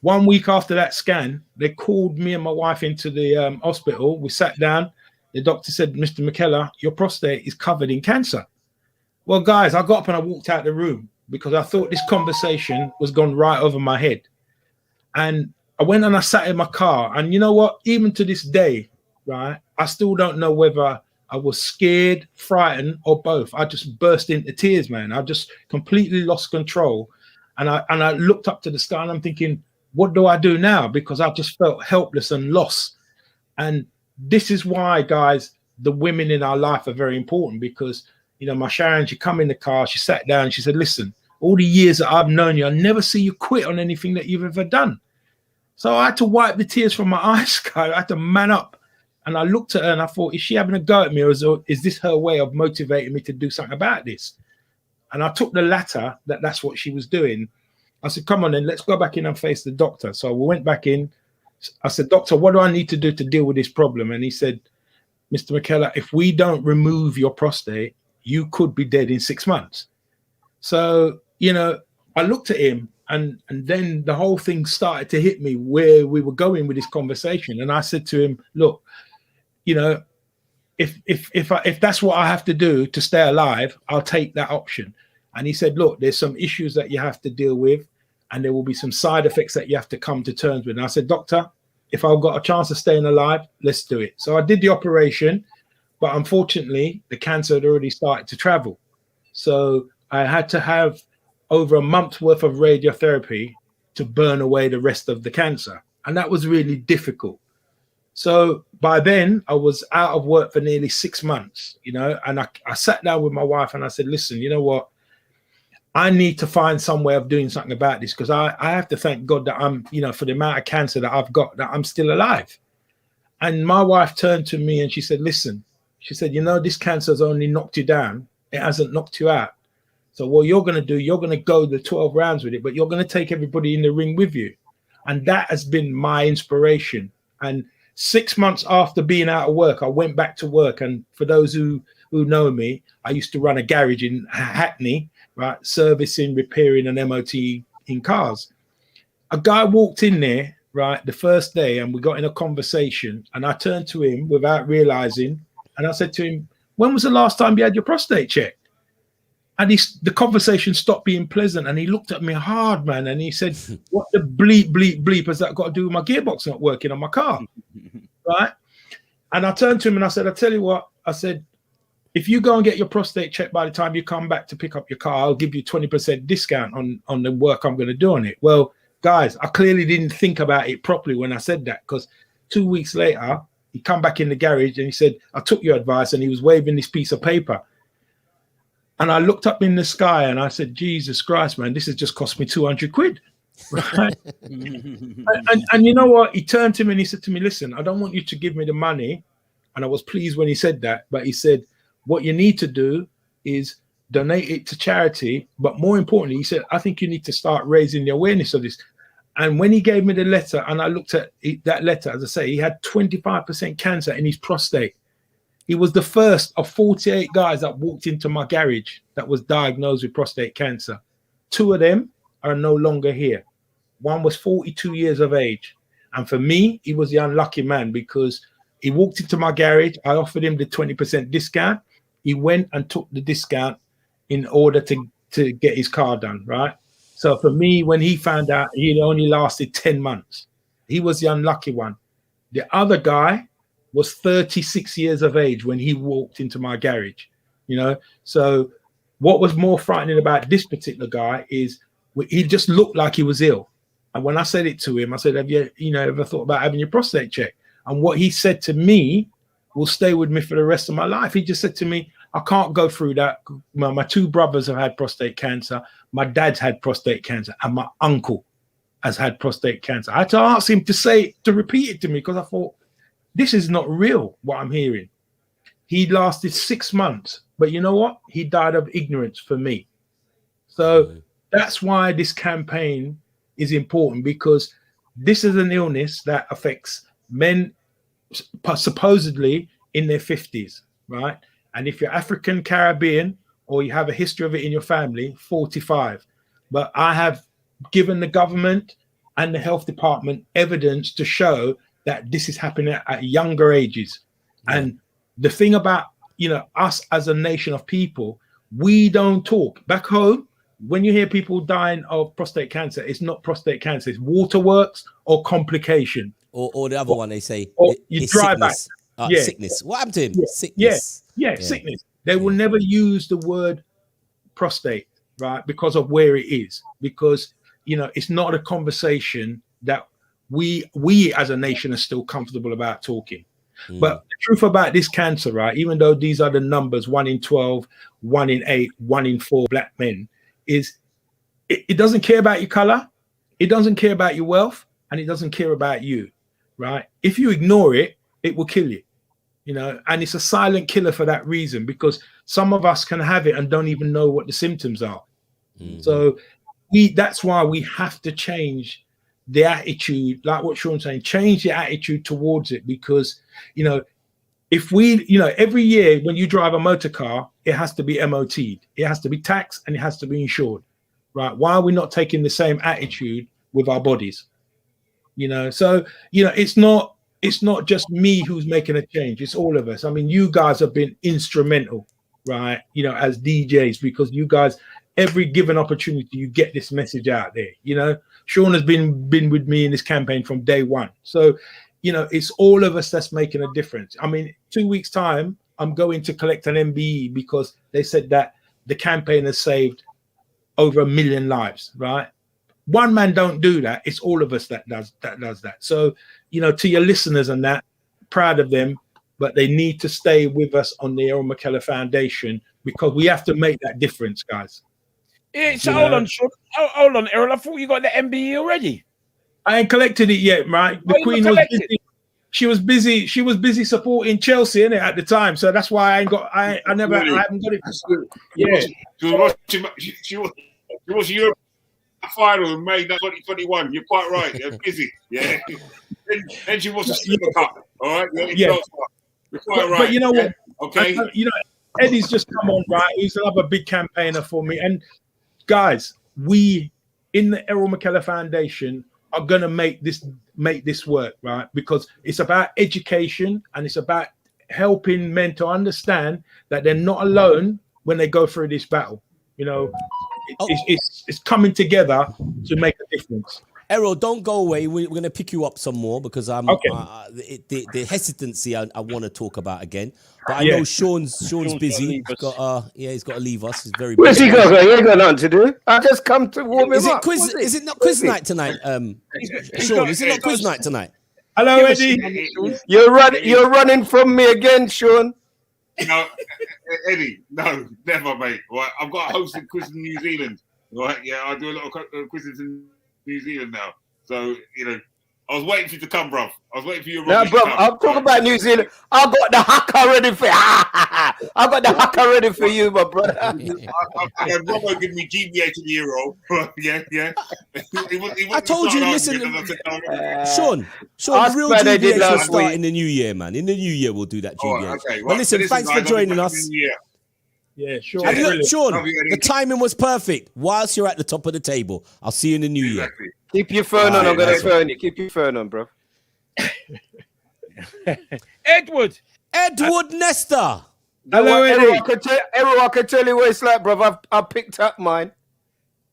1 week after that scan, they called me and my wife into the hospital. We sat down. The doctor said, Mr. Mackellar, your prostate is covered in cancer. Well, guys, I got up and I walked out the room because I thought this conversation was gone right over my head. And I went and I sat in my car. And you know what? Even to this day, right, I still don't know whether I was scared, frightened, or both. I just burst into tears, man. I just completely lost control. And I looked up to the sky and I'm thinking, what do I do now? Because I just felt helpless and lost. And this is why, guys, the women in our life are very important, because, you know, my Shaun, she come in the car, she sat down, and she said, listen, all the years that I've known you, I never see you quit on anything that you've ever done. So I had to wipe the tears from my eyes, guys. I had to man up. And I looked at her and I thought, is she having a go at me, or is this her way of motivating me to do something about this? And I took the latter, that's what she was doing. I said, come on then, let's go back in and face the doctor. So we went back in. I said, doctor, what do I need to do to deal with this problem? And he said, Mr. Mackellar, if we don't remove your prostate, you could be dead in 6 months. So, you know, I looked at him and then the whole thing started to hit me where we were going with this conversation. And I said to him, look, you know, if that's what I have to do to stay alive, I'll take that option. And he said, look, there's some issues that you have to deal with, and there will be some side effects that you have to come to terms with. And I said, doctor, if I've got a chance of staying alive, let's do it. So I did the operation, but unfortunately, the cancer had already started to travel. So I had to have over a month's worth of radiotherapy to burn away the rest of the cancer. And that was really difficult. So by then, I was out of work for nearly 6 months, you know, and I sat down with my wife and I said, listen, you know what? I need to find some way of doing something about this, because I have to thank God that I'm, you know, for the amount of cancer that I've got, that I'm still alive. And my wife turned to me and she said, listen, she said, you know, this cancer has only knocked you down. It hasn't knocked you out. So what you're going to do, you're going to go the 12 rounds with it, but you're going to take everybody in the ring with you. And that has been my inspiration. And 6 months after being out of work, I went back to work. And for those who know me, I used to run a garage in Hackney, right, servicing, repairing, and MOT in cars. A guy walked in there, right, the first day, and we got in a conversation. And I turned to him without realizing And I said to him, when was the last time you had your prostate checked? And the conversation stopped being pleasant. And he looked at me hard, man. And he said, what the bleep has that got to do with my gearbox not working on my car? Right? And I turned to him and I said, I tell you what, I said, if you go and get your prostate checked by the time you come back to pick up your car, I'll give you 20% discount on the work I'm going to do on it. Well, guys, I clearly didn't think about it properly when I said that, because 2 weeks later, he come back in the garage and he said, I took your advice, and he was waving this piece of paper. And I looked up in the sky and I said, Jesus Christ, man, this has just cost me 200 quid. Right? and you know what? He turned to me and he said to me, listen, I don't want you to give me the money. And I was pleased when he said that. But he said, what you need to do is donate it to charity. But more importantly, he said, I think you need to start raising the awareness of this. And when he gave me the letter and I looked at that letter, as I say, he had 25% cancer in his prostate. He was the first of 48 guys that walked into my garage that was diagnosed with prostate cancer. 2 of them are no longer here. One was 42 years of age. And for me, he was the unlucky man, because he walked into my garage. I offered him the 20% discount. He went and took the discount in order to get his car done, right? So for me, when he found out he only lasted 10 months, he was the unlucky one. The other guy was 36 years of age when he walked into my garage, you know? So what was more frightening about this particular guy is he just looked like he was ill. And when I said it to him, I said, have you ever thought about having your prostate checked? And what he said to me will stay with me for the rest of my life. He just said to me, I can't go through that. My 2 brothers have had prostate cancer. My dad's had prostate cancer, and my uncle has had prostate cancer. I had to ask him to repeat it to me, because I thought, this is not real, what I'm hearing. He lasted 6 months, but you know what? He died of ignorance for me. So that's why this campaign is important, because this is an illness that affects men supposedly in their 50s, right? And if you're African Caribbean or you have a history of it in your family, 45. But I have given the government and the health department evidence to show that this is happening at younger ages. Yeah. And the thing about, us as a nation of people, we don't talk. Back home, when you hear people dying of prostate cancer, it's not prostate cancer, it's waterworks or complication. Or the other one, they say, you drive sickness. back. Sickness. What happened to him? Yeah. Sickness. Yeah, sickness. They will never use the word prostate, right? Because of where it is. Because, it's not a conversation that we as a nation are still comfortable about talking. But the truth about this cancer, right, even though these are the numbers, 1 in 12, 1 in 8, 1 in 4 black men, is it doesn't care about your color, it doesn't care about your wealth, and it doesn't care about you, right? If you ignore it, it will kill you, and it's a silent killer for that reason, because some of us can have it and don't even know what the symptoms are. So that's why we have to change the attitude, like what Shaun's saying, change the attitude towards it, because, if we, every year when you drive a motor car, it has to be MOT'd, it has to be taxed, and it has to be insured, right? Why are we not taking the same attitude with our bodies? So, it's not just me who's making a change, it's all of us. I mean, you guys have been instrumental, right? As DJs, because you guys, every given opportunity, you get this message out there. Shaun has been with me in this campaign from day one. So, it's all of us that's making a difference. I mean, 2 weeks' time, I'm going to collect an MBE, because they said that the campaign has saved over 1 million lives, right? One man don't do that. It's all of us that does that. So, to your listeners and that, proud of them, but they need to stay with us on the Errol Mackellar Foundation, because we have to make that difference, guys. So hold on, Shaun. Hold on, Errol. I thought you got the MBE already. I ain't collected it yet, right? The Queen was busy. She was busy. She was busy supporting Chelsea, innit, at the time. So that's why I haven't got it. Yeah. She was Europe final in May 2021. You're quite right. They're busy. Yeah. And she was the Super Cup. All right. Yeah. You're quite right. But you know what? Okay. Eddie's just come on, right? He's another big campaigner for me. And guys, we in the Errol Mackellar Foundation are gonna make this work, right? Because it's about education and it's about helping men to understand that they're not alone when they go through this battle. You know, it's coming together to make a difference. Errol, don't go away. We're going to pick you up some more because Okay. The hesitancy I want to talk about again. But I know Shaun's busy. He's got to leave us. He's very Where's busy. he going? He ain't got nothing to do. I just come to warm him Is it up. quiz? Is it not quiz night tonight? Shaun, is it not quiz night tonight? Hello, Eddie. You're running from me again, Shaun. No, Eddie, no, never, mate. Right, I've got a hosted quiz in New Zealand. Right, yeah, I do a lot of quizzes in New Zealand now. So, you know, I was waiting for you to come, bruv. I was waiting for you. Now, bro, I'm talking about New Zealand. I got the haka ready for I got the haka ready for you, my brother. Robbo gave me GBA to the Euro. Yeah. I told you, listen, Shaun, the real bet they did GBH will last start week. in the new year, man. In the new year, we'll do that GBH. Oh, okay, But listen, thanks for joining us. Yeah, sure. And look, Brilliant. Shaun, Love you, Eddie. the timing was perfect. Whilst you're at the top of the table, I'll see you in the new year. Exactly. Keep your phone on. I'm going to nice phone you. Keep your phone on, bro. Edward. Edward Nesta. Hello, Errol, Eddie. I can tell you what it's like, bro. I've picked up mine.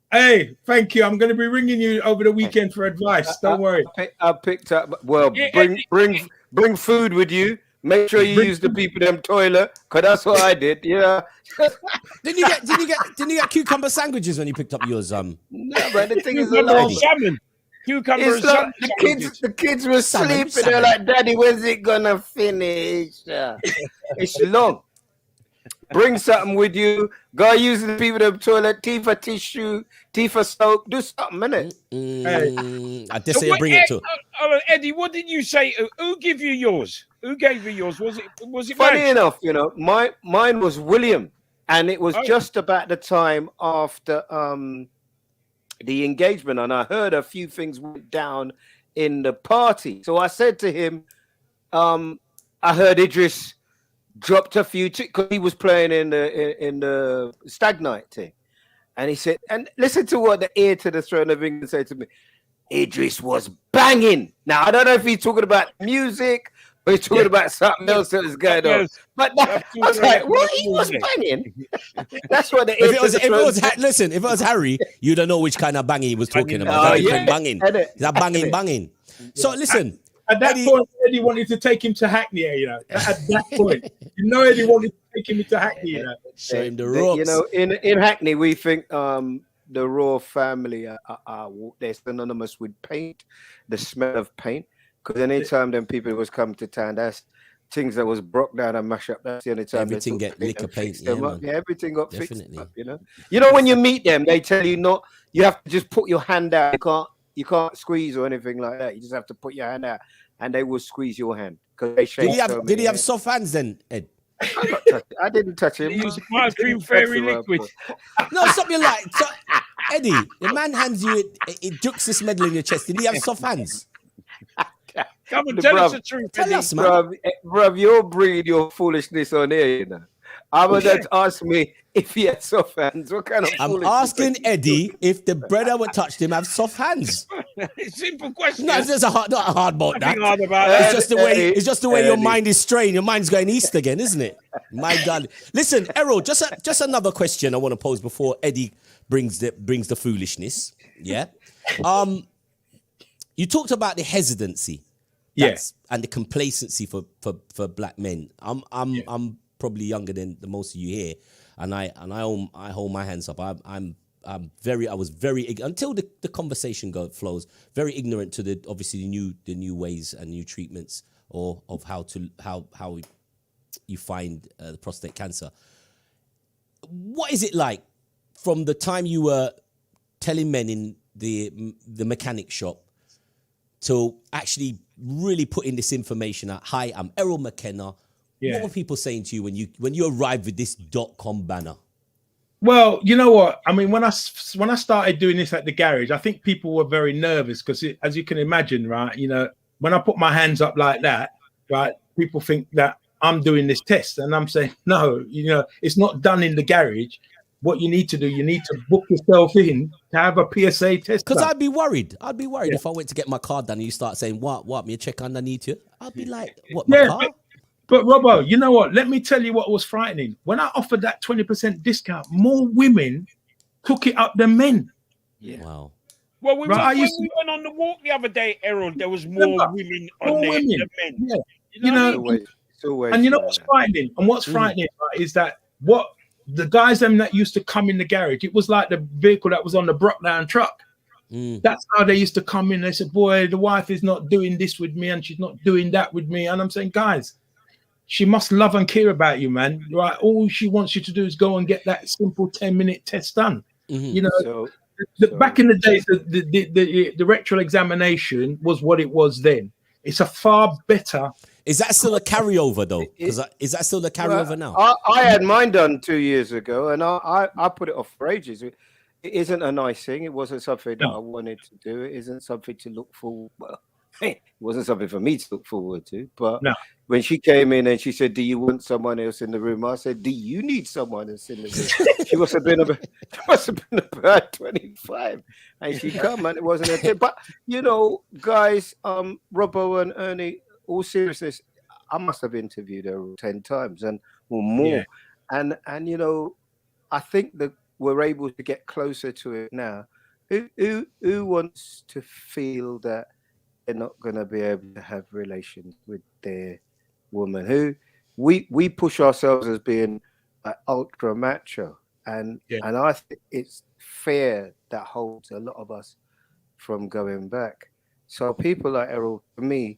Hey, thank you. I'm going to be ringing you over the weekend for advice. Don't worry. I picked up. Well, Yeah, bring food with you. Make sure you use the people them toilet, cause that's what I did. Yeah. Didn't you get cucumber sandwiches when you picked up yours? No, but the thing is, Cucumber alone. and salmon. Cucumber and It's like salmon. the kids were Salmon, sleeping. They're like, "Daddy, when's it gonna finish?" It's long. Bring something with you. Go use the people them toilet. Tifa tissue, Tifa soap. Do something, innit? I dare say bring it to. Eddie, what did you say? Who gave you yours? Who gave you yours? Was it Funny Max? enough, you know, mine was William, and it was just about the time after the engagement, and I heard a few things went down in the party. So I said to him, I heard Idris dropped a few because he was playing in the stag night thing, and he said, and listen to what the heir to the throne of England said to me. Idris was banging. Now I don't know if he's talking about music. But he's talking about something else that was going on. But I was like, what? He was banging? That's what the Listen, if it was Harry, you don't know which kind of banging he was talking about. Banging. Is that banging? So listen. At that point, Eddie wanted to take him to Hackney, you know. At that point. Eddie wanted to take him to Hackney, you know. Show him the ropes. You know, in Hackney, we think the Raw family they're synonymous with paint, the smell of paint. Because anytime them people was come to town, that's things that was broke down and mash up. That's the only time everything get liquor paint. Yeah, everything got Definitely. fixed up, you know when you meet them, they tell you you have to just put your hand out. You can't squeeze or anything like that. You just have to put your hand out, and they will squeeze your hand because they shake. Did he have soft hands then, Ed? I didn't touch him. He used ice cream fairy liquid. No, something like Eddie. The man hands you it jukes this medal in your chest. Did he have soft hands? Come and tell us the truth. Tell us, man. Bruv, you're bringing your foolishness on here, you know. I'm going to ask me if he had soft hands. What kind of I'm asking Eddie if the brother would touched him have soft hands. Simple question. No, it's just not a hard about that. Nothing hard about that. It's just the way your mind is strained. Your mind's going east again, isn't it? My God. Listen, Errol, just another question I want to pose before Eddie brings the foolishness. Yeah. You talked about the hesitancy. Yes, and the complacency for black men. I'm probably younger than the most of you here, and I hold my hands up. I was very until the conversation flows very ignorant to the new ways and new treatments or of how you find the prostate cancer. What is it like from the time you were telling men in the mechanic shop to actually really putting this information out? Hi, I'm Errol Mackellar. Yeah. What were people saying to you when you arrived with this .com banner? Well, you know what? I mean, when I started doing this at the garage, I think people were very nervous because, as you can imagine, right? You know, when I put my hands up like that, right, people think that I'm doing this test, and I'm saying, no, you know, it's not done in the garage. What you need to do, you need to book yourself in to have a PSA test. Because I'd be worried. If I went to get my car done and you start saying, what, me check underneath you? I'd be like, what, my car? But Robbo, you know what? Let me tell you what was frightening. When I offered that 20% discount, more women took it up than men. Yeah. Wow. Well, when Right, we went on the walk the other day, Errol, there was more women on more there women. than men. Yeah. You know, what I mean? It's always And you know like what's that. frightening? And what's frightening right, is that what the guys them that used to come in the garage, it was like the vehicle that was on the Brockdown truck. That's how they used to come in. They said, boy, the wife is not doing this with me and she's not doing that with me. And I'm saying, guys, she must love and care about you, man. Right? All she wants you to do is go and get that simple 10-minute test done. You know, back in the days, the rectal examination was what it was then. It's a far better. Is that still a carryover though? Because is that still a carryover now? I had mine done 2 years ago, and I put it off for ages. It isn't a nice thing. It wasn't something that I wanted to do. It isn't something to look forward. Well, it wasn't something for me to look forward to. But when she came in and she said, "Do you want someone else in the room?" I said, "Do you need someone else in the room?" She must have been about 25, and she come and it wasn't a thing. But you know, guys, Robbo and Ernie, all seriousness, I must have interviewed her 10 times and or more, and you know, I think that we're able to get closer to it now. Who wants to feel that they're not going to be able to have relations with their woman? Who we push ourselves as being ultra macho, and I think it's fear that holds a lot of us from going back. So people like Errol, for me,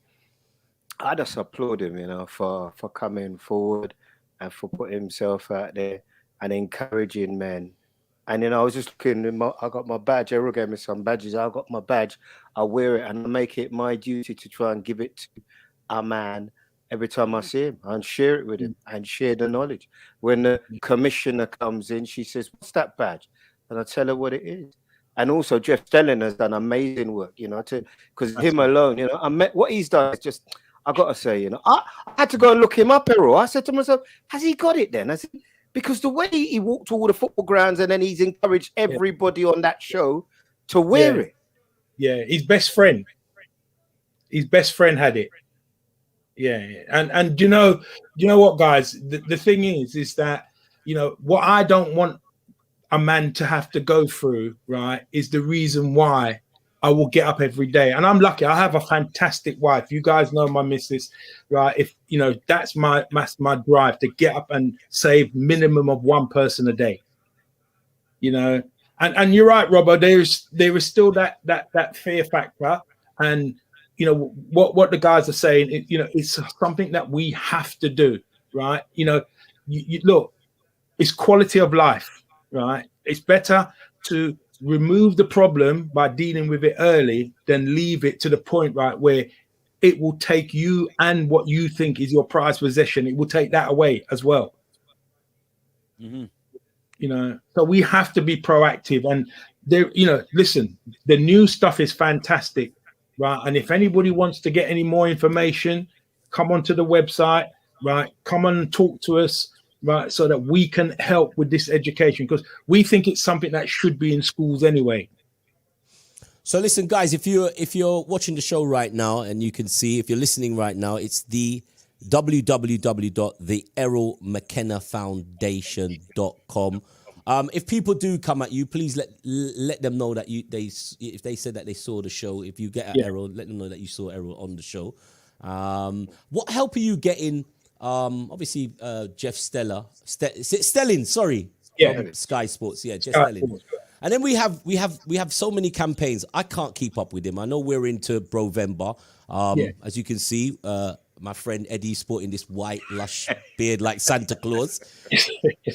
I just applaud him, you know, for coming forward and for putting himself out there and encouraging men. And you know, I was just looking. I got my badge. Errol gave me some badges. I got my badge. I wear it and I make it my duty to try and give it to a man every time I see him and share it with him and share the knowledge. When the commissioner comes in, she says, "What's that badge?" And I tell her what it is. And also, Jeff Stelling has done amazing work, you know, because him alone, you know, I met what he's done is just. I got to say, you know, I had to go and look him up, Errol. I said to myself, "Has he got it then?" I said, because the way he walked all the football grounds and then he's encouraged everybody on that show to wear it. Yeah, his best friend. His best friend had it. Yeah. And you know what, guys? The thing is that, you know, what I don't want a man to have to go through, right, is the reason why I will get up every day. And I'm lucky. I have a fantastic wife. You guys know my missus, right? If you know, that's my drive, to get up and save minimum of one person a day. You know, and you're right, Robbo. There is still that fear factor. And you know what the guys are saying, you know, it's something that we have to do, right? You know, you look, it's quality of life, right? It's better to remove the problem by dealing with it early than leave it to the point, right, where it will take you and what you think is your prized possession, it will take that away as well. You know, so we have to be proactive. And there, you know, listen, the new stuff is fantastic, right? And if anybody wants to get any more information, come onto the website, right? Come on and talk to us, right, so that we can help with this education, because we think it's something that should be in schools anyway. So listen, guys, if you're watching the show right now, and you can see, if you're listening right now, it's the www.theerrolmckennafoundation.com. If people do come at you, please let them know that if they said that they saw the show, if you get at Errol, let them know that you saw Errol on the show. What help are you getting? Obviously, Jeff Stelling, sorry, from Sky Sports, Jeff Stelling. And then we have so many campaigns. I can't keep up with him. I know we're into Brovember. As you can see, my friend Eddie sporting this white lush beard like Santa Claus.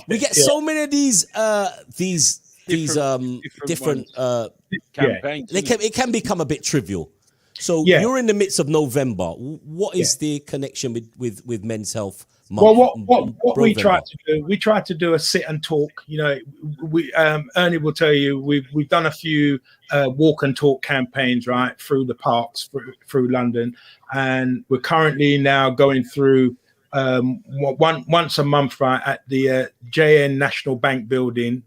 We get so many of these different campaigns. It can become a bit trivial. So you're in the midst of November. What is the connection with Men's Health Month? Well, what we try to do a sit and talk. You know, we Ernie will tell you we've done a few walk and talk campaigns, right, through the parks through London, and we're currently now going through once a month, right, at the JN National Bank building,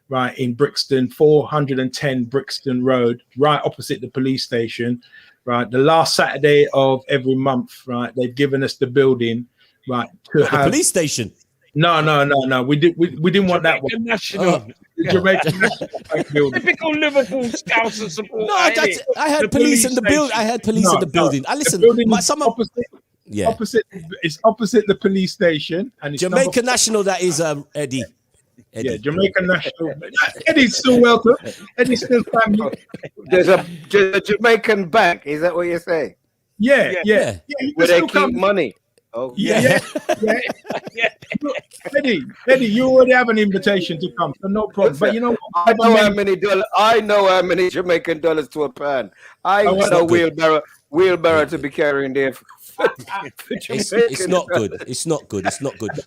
right, in Brixton, 410 Brixton Road, right opposite the police station. Right, the last Saturday of every month, right, they've given us the building, right? The police station. No. We didn't want that one. National. Jamaican National Bank building. Typical Liverpool scouts and support. No, I had police in the building. I had police in the building. I listen. It's opposite the police station, and it's Jamaica National. That is Eddie. Yeah, Jamaica National. Eddie's still welcome. Eddie's still family. There's a Jamaican bank. Is that what you're saying? Yeah. Where they keep money. Oh, yeah. Eddie, you already have an invitation to come, so no problem. But you know what? I know how many Jamaican dollars to a pound. I want a wheelbarrow to be carrying there. It's not good. It's not good.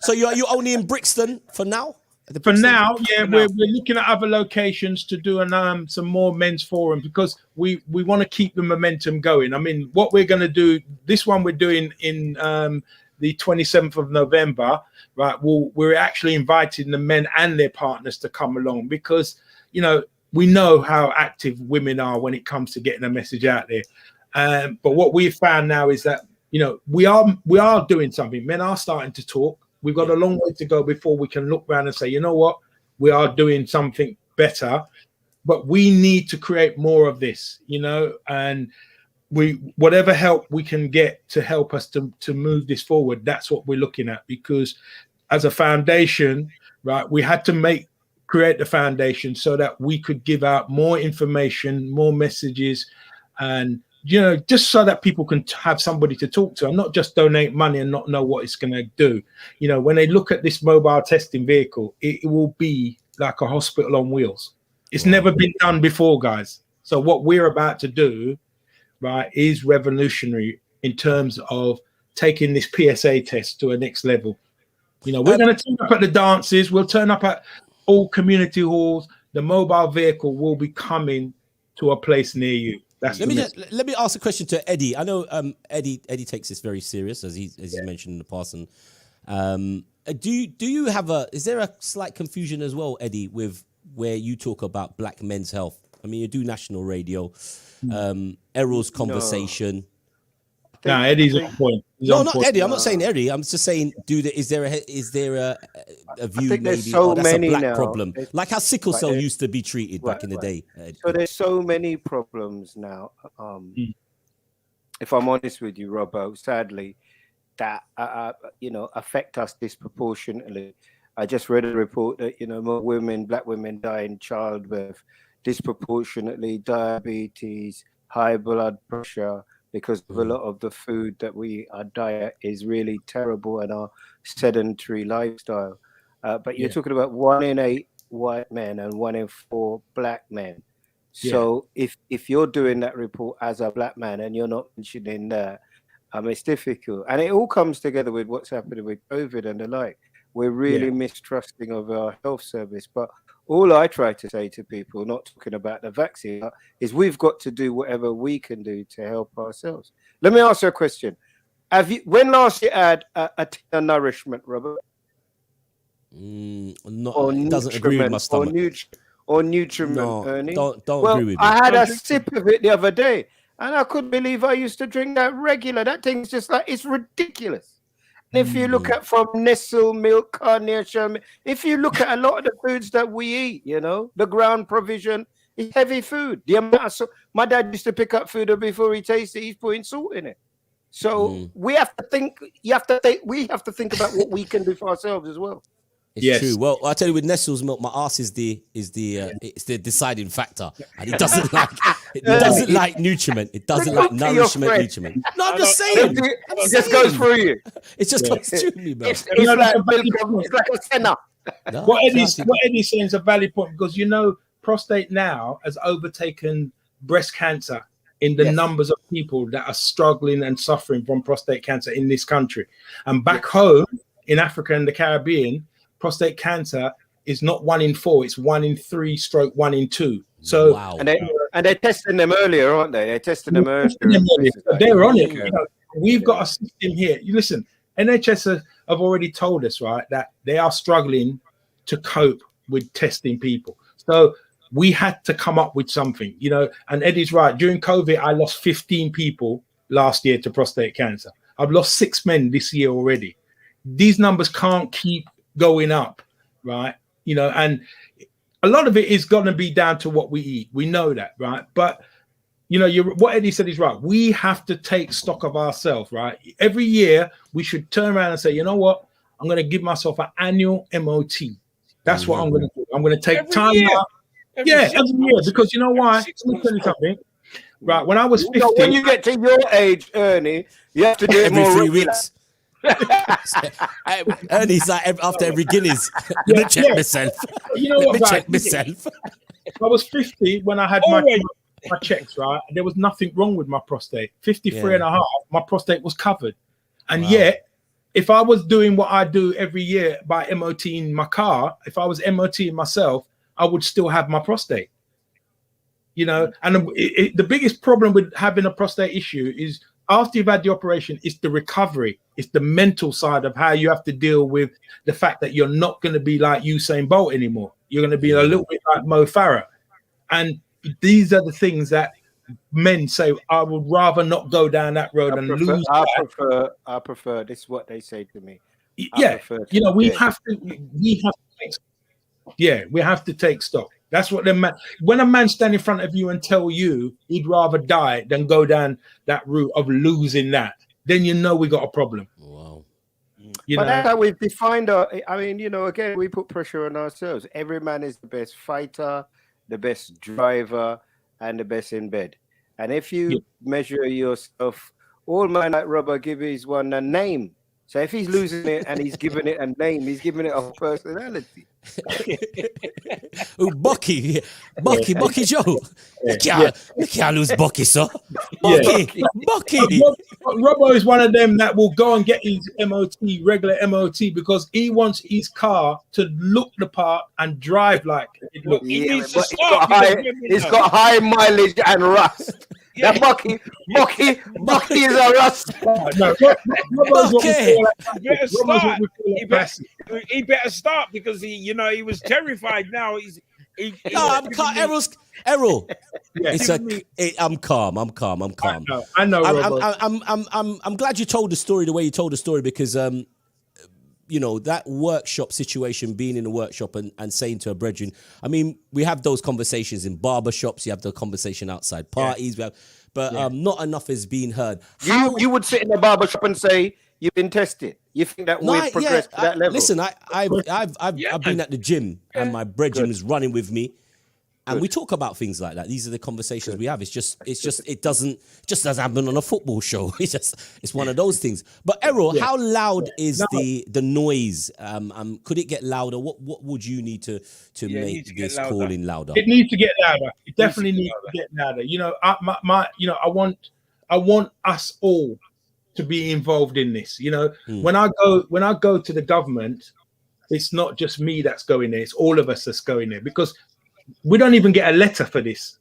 So you only in Brixton for now? For now, we're looking at other locations to do some more men's forum because we want to keep the momentum going. I mean, what we're going to do, this one we're doing in the 27th of November, right? We're actually inviting the men and their partners to come along because, you know, we know how active women are when it comes to getting a message out there. But what we've found now is that, you know, we are doing something. Men are starting to talk. We've got a long way to go before we can look around and say, you know what, we are doing something better, but we need to create more of this, you know, and whatever help we can get to help us to move this forward, that's what we're looking at. Because as a foundation, right, we had to create the foundation so that we could give out more information, more messages, and you know, just so that people can have somebody to talk to and not just donate money and not know what it's going to do. You know, when they look at this mobile testing vehicle, it will be like a hospital on wheels. It's never been done before, guys. So what we're about to do, right, is revolutionary in terms of taking this PSA test to a next level. You know, we're going to turn up at the dances. We'll turn up at all community halls. The mobile vehicle will be coming to a place near you. Let me ask a question to Eddie. I know Eddie takes this very serious, as he mentioned in the past. And is there a slight confusion as well, Eddie, with where you talk about black men's health? I mean, you do national radio, Errol's conversation. No, Eddie's on point. Eddie. I'm not saying Eddie. I'm just saying, is there a view maybe there's so that's many a black now. problem, like how sickle cell used to be treated back in the day? So there's so many problems now. If I'm honest with you, Robbo, sadly, that affect us disproportionately. I just read a report that more black women die in childbirth disproportionately, diabetes, high blood pressure, because of a lot of the food that our diet is really terrible and our sedentary lifestyle. But you're talking about 1 in 8 white men and 1 in 4 black men. So if you're doing that report as a black man and you're not mentioning that, it's difficult. And it all comes together with what's happening with COVID and the like. We're really mistrusting of our health service. But all I try to say to people, not talking about the vaccine, is we've got to do whatever we can do to help ourselves. Let me ask you a question. When last you had a tin of nourishment, Robert? It doesn't agree with my stomach. Or nutriment, Ernie? Don't agree with me. I had a sip of it the other day, and I couldn't believe I used to drink that regular. That thing's just like, it's ridiculous. And if you look at from Nestle milk, carnation, if you look at a lot of the foods that we eat, the ground provision is heavy food. The amount of my dad used to pick up food before he tasted it, he's putting salt in it. So we have to think. We have to think about what we can do for ourselves as well. It's true. Well, I tell you, with Nestle's milk, my ass is the deciding factor, and it doesn't like nutriment. It doesn't like nourishment, nutriment. No, I'm just saying. It just goes through you. It just goes through me, bro. It's like a sinner. What Eddie's saying is a valid point, because prostate now has overtaken breast cancer in the numbers of people that are struggling and suffering from prostate cancer in this country. And back home in Africa and the Caribbean, prostate cancer is not 1 in 4; it's 1 in 3 / 1 in 2. So, and they're testing them earlier, aren't they? They're testing them earlier. They're on it. We've got a system here. You listen, NHS have already told us, right, that they are struggling to cope with testing people. So we had to come up with something, And Eddie's right. During COVID, I lost 15 people last year to prostate cancer. I've lost 6 men this year already. these numbers can't keep going up, right? You know, and a lot of it is going to be down to what we eat. We know that, right? But you know, what Eddie said is right. We have to take stock of ourselves, right? Every year we should turn around and say, you know what? I'm going to give myself an annual MOT. That's what I'm going to do. I'm going to take time out. Every year, because you know why? Let me tell you something. Right, when I was 50, when you get to your age, Ernie, you have to do it every more 3 weeks. Ernie's like after every Guinness. Let me check myself. You know Let me what, check myself. I was 50 when I had my checks, right? There was nothing wrong with my prostate. 53 and a half, my prostate was covered. And yet, if I was doing what I do every year by MOTing my car, if I was MOTing myself, I would still have my prostate. You know, and the biggest problem with having a prostate issue is after you've had the operation, it's the recovery. It's the mental side of how you have to deal with the fact that you're not going to be like Usain Bolt anymore. You're going to be a little bit like Mo Farah. And these are the things that men say, I would rather not go down that road lose. I prefer. This is what they say to me. You know, we have to take stock. That's what when a man stand in front of you and tell you he'd rather die than go down that route of losing that, then you know we got a problem. Wow. But that's how we've defined our. I mean, you know, again, we put pressure on ourselves. Every man is the best fighter, the best driver, and the best in bed. And if you measure yourself, all man like Robbo give his one a name. So if he's losing it and he's giving it a name, he's giving it a personality. Bucky Joe. You can't lose Bucky, sir. Bucky. Robbo is one of them that will go and get his MOT, regular MOT, because he wants his car to look the part and drive like it looks. It's got high mileage and rust. That Bucky is a rust. No, he better start because he was terrified. Now Errol. I'm calm. I know. I'm glad you told the story the way you told the story because you know, that workshop situation, being in a workshop and saying to a brethren, I mean, we have those conversations in barber shops, you have the conversation outside parties, but not enough is being heard. You would sit in a barber shop and say, you've been tested. You think that we've progressed to that level? Listen, I've been at the gym and my brethren is running with me. And we talk about things like that. These are the conversations we have. It doesn't happen on a football show. It's one of those things. But Errol, how loud is the noise? Could it get louder? What would you need to make this calling louder? It needs to get louder. It definitely needs to get louder. You know, I want us all to be involved in this. You know, when I go to the government, it's not just me that's going there. It's all of us that's going there because we don't even get a letter for this,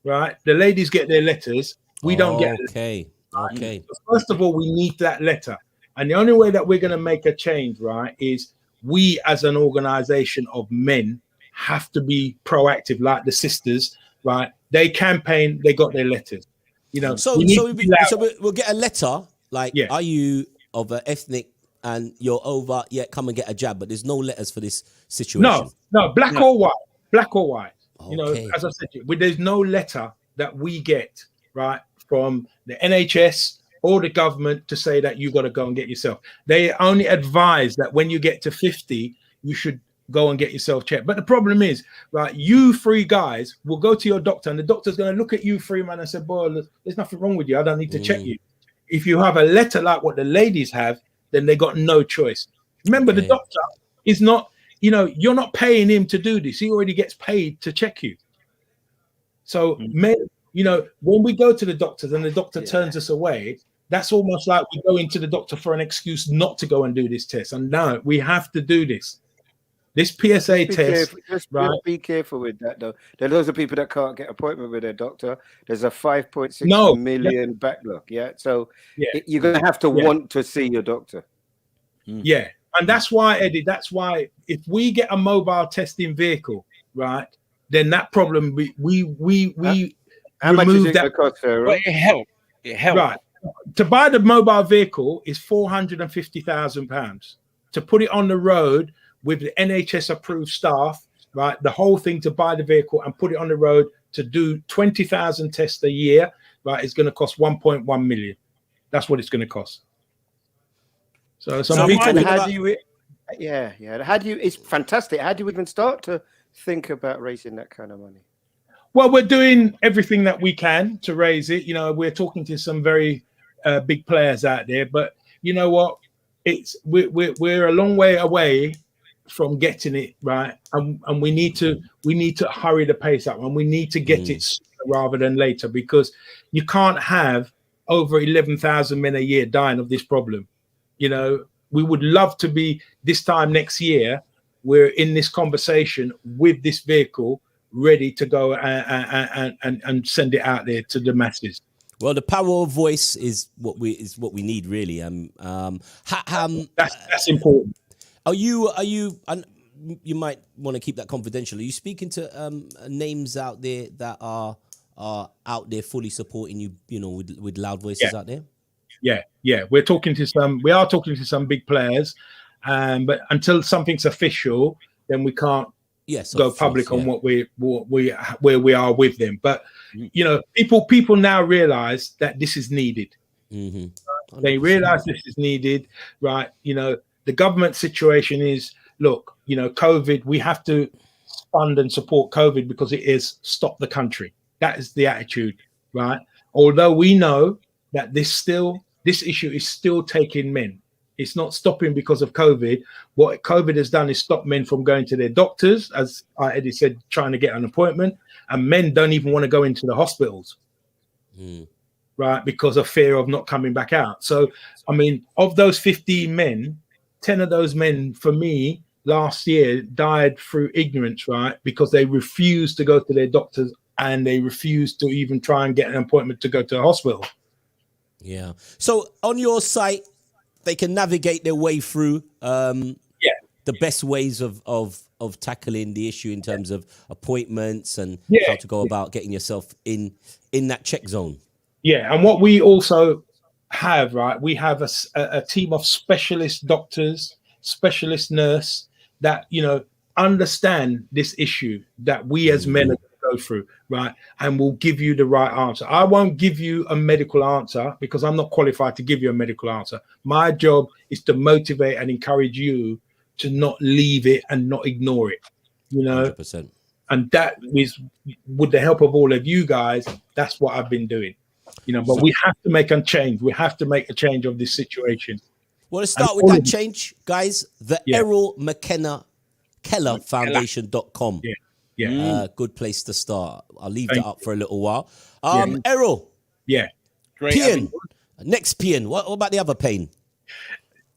right? The ladies get their letters. We don't get a letter. Okay. So first of all, we need that letter. And the only way that we're going to make a change, right, is we as an organization of men have to be proactive, like the sisters, right? They campaign, they got their letters. You know, so we'll get a letter like, are you of an ethnic and you're over, come and get a jab, but there's no letters for this situation. No, black or white. Black or white, you know, as I said to you, there's no letter that we get, right, from the NHS or the government to say that you got to go and get yourself. They only advise that when you get to 50, you should go and get yourself checked. But the problem is, right, you three guys will go to your doctor and the doctor's going to look at you three, man, and say, boy, there's nothing wrong with you. I don't need to check you. If you have a letter like what the ladies have, then they got no choice. Remember, the doctor is not, you know, you're not paying him to do this. He already gets paid to check you. So, men, you know, when we go to the doctors and the doctor turns us away, that's almost like we go into the doctor for an excuse not to go and do this test. And no, we have to do this. This PSA test. Just be careful with that, though. There are loads of people that can't get an appointment with their doctor. There's a 5.6 million backlog. So you're going to have to want to see your doctor. Yeah. And that's why, Eddie, if we get a mobile testing vehicle, right, then that problem, we how much is it that cost, right? It helps. Right. To buy the mobile vehicle is £450,000. to put it on the road with the NHS approved staff, right? The whole thing to buy the vehicle and put it on the road to do 20,000 tests a year, right? It's going to cost 1.1 million. That's what it's going to cost. So How do you? Yeah. How do you? It's fantastic. How do you even start to think about raising that kind of money? Well, we're doing everything that we can to raise it. You know, we're talking to some very big players out there, but you know what? We're a long way away from getting it right, and we need to hurry the pace up, and we need to get it sooner rather than later, because you can't have over 11,000 men a year dying of this problem. You know, we would love to be this time next year. We're in this conversation with this vehicle, ready to go and send it out there to the masses. Well, the power of voice is what we need, really. That's important. Are you? You might want to keep that confidential. Are you speaking to names out there that are out there fully supporting you? You know, with loud voices out there. Yeah. We are talking to some big players, but until something's official, then we can't go public on where we are with them. But you know, people now realize that this is needed. Mm-hmm. They realize this is needed, right? You know, the government situation is, look, you know, COVID, we have to fund and support COVID because it has stopped the country. That is the attitude, right? Although we know that this issue is still taking men. It's not stopping because of COVID. What COVID has done is stop men from going to their doctors, as Eddie said, trying to get an appointment, and men don't even want to go into the hospitals, right, because of fear of not coming back out. So, I mean, of those 15 men, 10 of those men, for me, last year died through ignorance, right, because they refused to go to their doctors and they refused to even try and get an appointment to go to a hospital. Yeah. So on your site, they can navigate their way through the best ways of tackling the issue in terms of appointments and how to go about getting yourself in that check zone. Yeah. And what we also have, right, we have a team of specialist doctors, specialist nurse that, you know, understand this issue that we as men are go through, right, and will give you the right answer. I won't give you a medical answer because I'm not qualified to give you a medical answer. My job is to motivate and encourage you to not leave it and not ignore it, you know. 100%. And that is, with the help of all of you guys, that's what I've been doing, you know. But we have to make a change. We have to make a change of this situation. Well, let's start with that change, guys. The Errol Mackellar Foundation.com. Good place to start. I'll leave that up for a little while. Errol. Yeah. Great. Pain. Next pain. What about the other pain?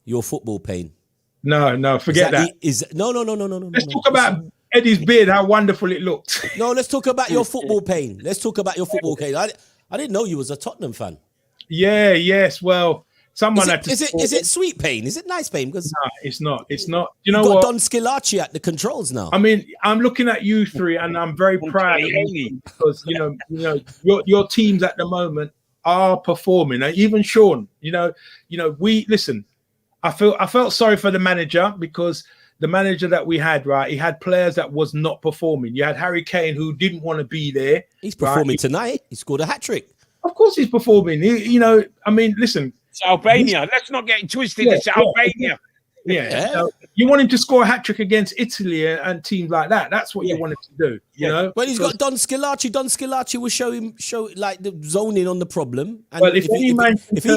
Your football pain. No, forget that. No. Let's talk about Eddie's beard, how wonderful it looked. No, let's talk about your football pain. Let's talk about your football pain. I didn't know you was a Tottenham fan. Yes. Well, someone had to. Is it sweet pain? Is it nice pain? Because no, it's not. It's not. You know got what? Don Skilacci at the controls now. I mean, I'm looking at you three, and I'm very proud of you because you know your teams at the moment are performing. Even Shaun, you know, we listen. I felt sorry for the manager because the manager that we had, right, he had players that was not performing. You had Harry Kane who didn't want to be there. He's performing tonight. He scored a hat-trick. Of course he's performing. I mean, listen. It's Albania. Let's not get twisted. It's Albania. Yeah. So you want him to score a hat-trick against Italy and teams like that. That's what you want him to do, you know? Well, he's got Don Skilacci. Don Skilacci will show like the zoning on the problem. And well, if he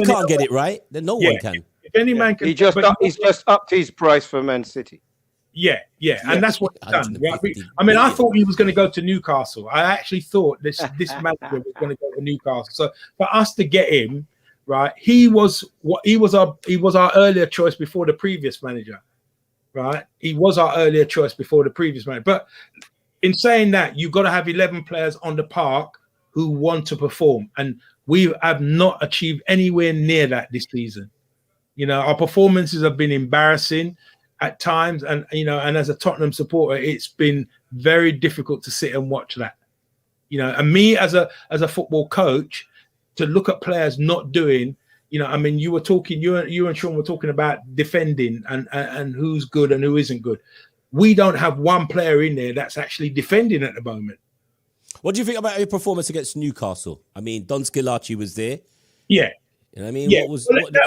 can't get it right, then no one can. If any man can, he's just upped his price for Man City. Yeah, and that's what he's done. Right? I mean, I thought he was going to go to Newcastle. I actually thought this manager was going to go to Newcastle. So for us to get him, right, he was our earlier choice before the previous manager, right? He was our earlier choice before the previous manager. But in saying that, you've got to have 11 players on the park who want to perform, and we have not achieved anywhere near that this season. You know, our performances have been embarrassing at times, and and as a Tottenham supporter, it's been very difficult to sit and watch that. You know, and me as a football coach, to look at players not doing, You know, I mean, you were talking, you and Shaun were talking about defending and who's good and who isn't good. We don't have one player in there that's actually defending at the moment. What do you think about your performance against Newcastle? I mean, Don Skilacci was there. Yeah. You know what I mean? Yeah.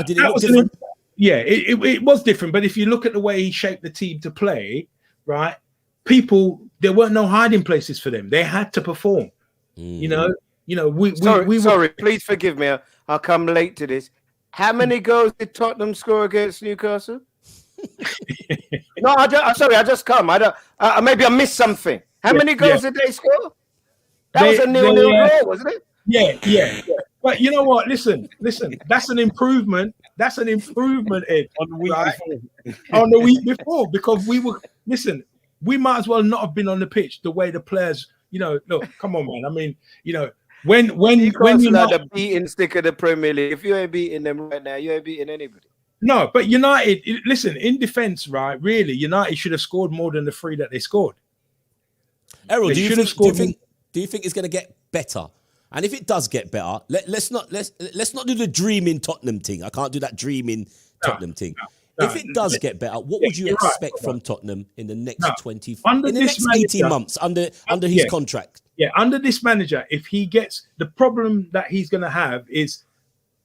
Did it look different? It was different. But if you look at the way he shaped the team to play, right, there weren't no hiding places for them. They had to perform. You know, Sorry, please forgive me. I'll come late to this. How many goals did Tottenham score against Newcastle? No, I just come. Maybe I missed something. How many goals did they score? That was a 0-0 draw, wasn't it? Yeah. But you know what? Listen. That's an improvement. That's an improvement, Ed, on the week before. On the week before, because we might as well not have been on the pitch the way the players. You know, look, come on, man. I mean, you know, when you the beating stick of the Premier League, if you ain't beating them right now, you ain't beating anybody. No, but United, listen, in defense, right? Really, United should have scored more than the 3 that they scored. Errol, do you think it's going to get better? And if it does get better, let's not do the dreaming Tottenham thing. I can't do that dreaming Tottenham thing. If it does get better, what would you expect from Tottenham in the next 18 months under his contract? Yeah, under this manager, if he gets the problem that he's going to have is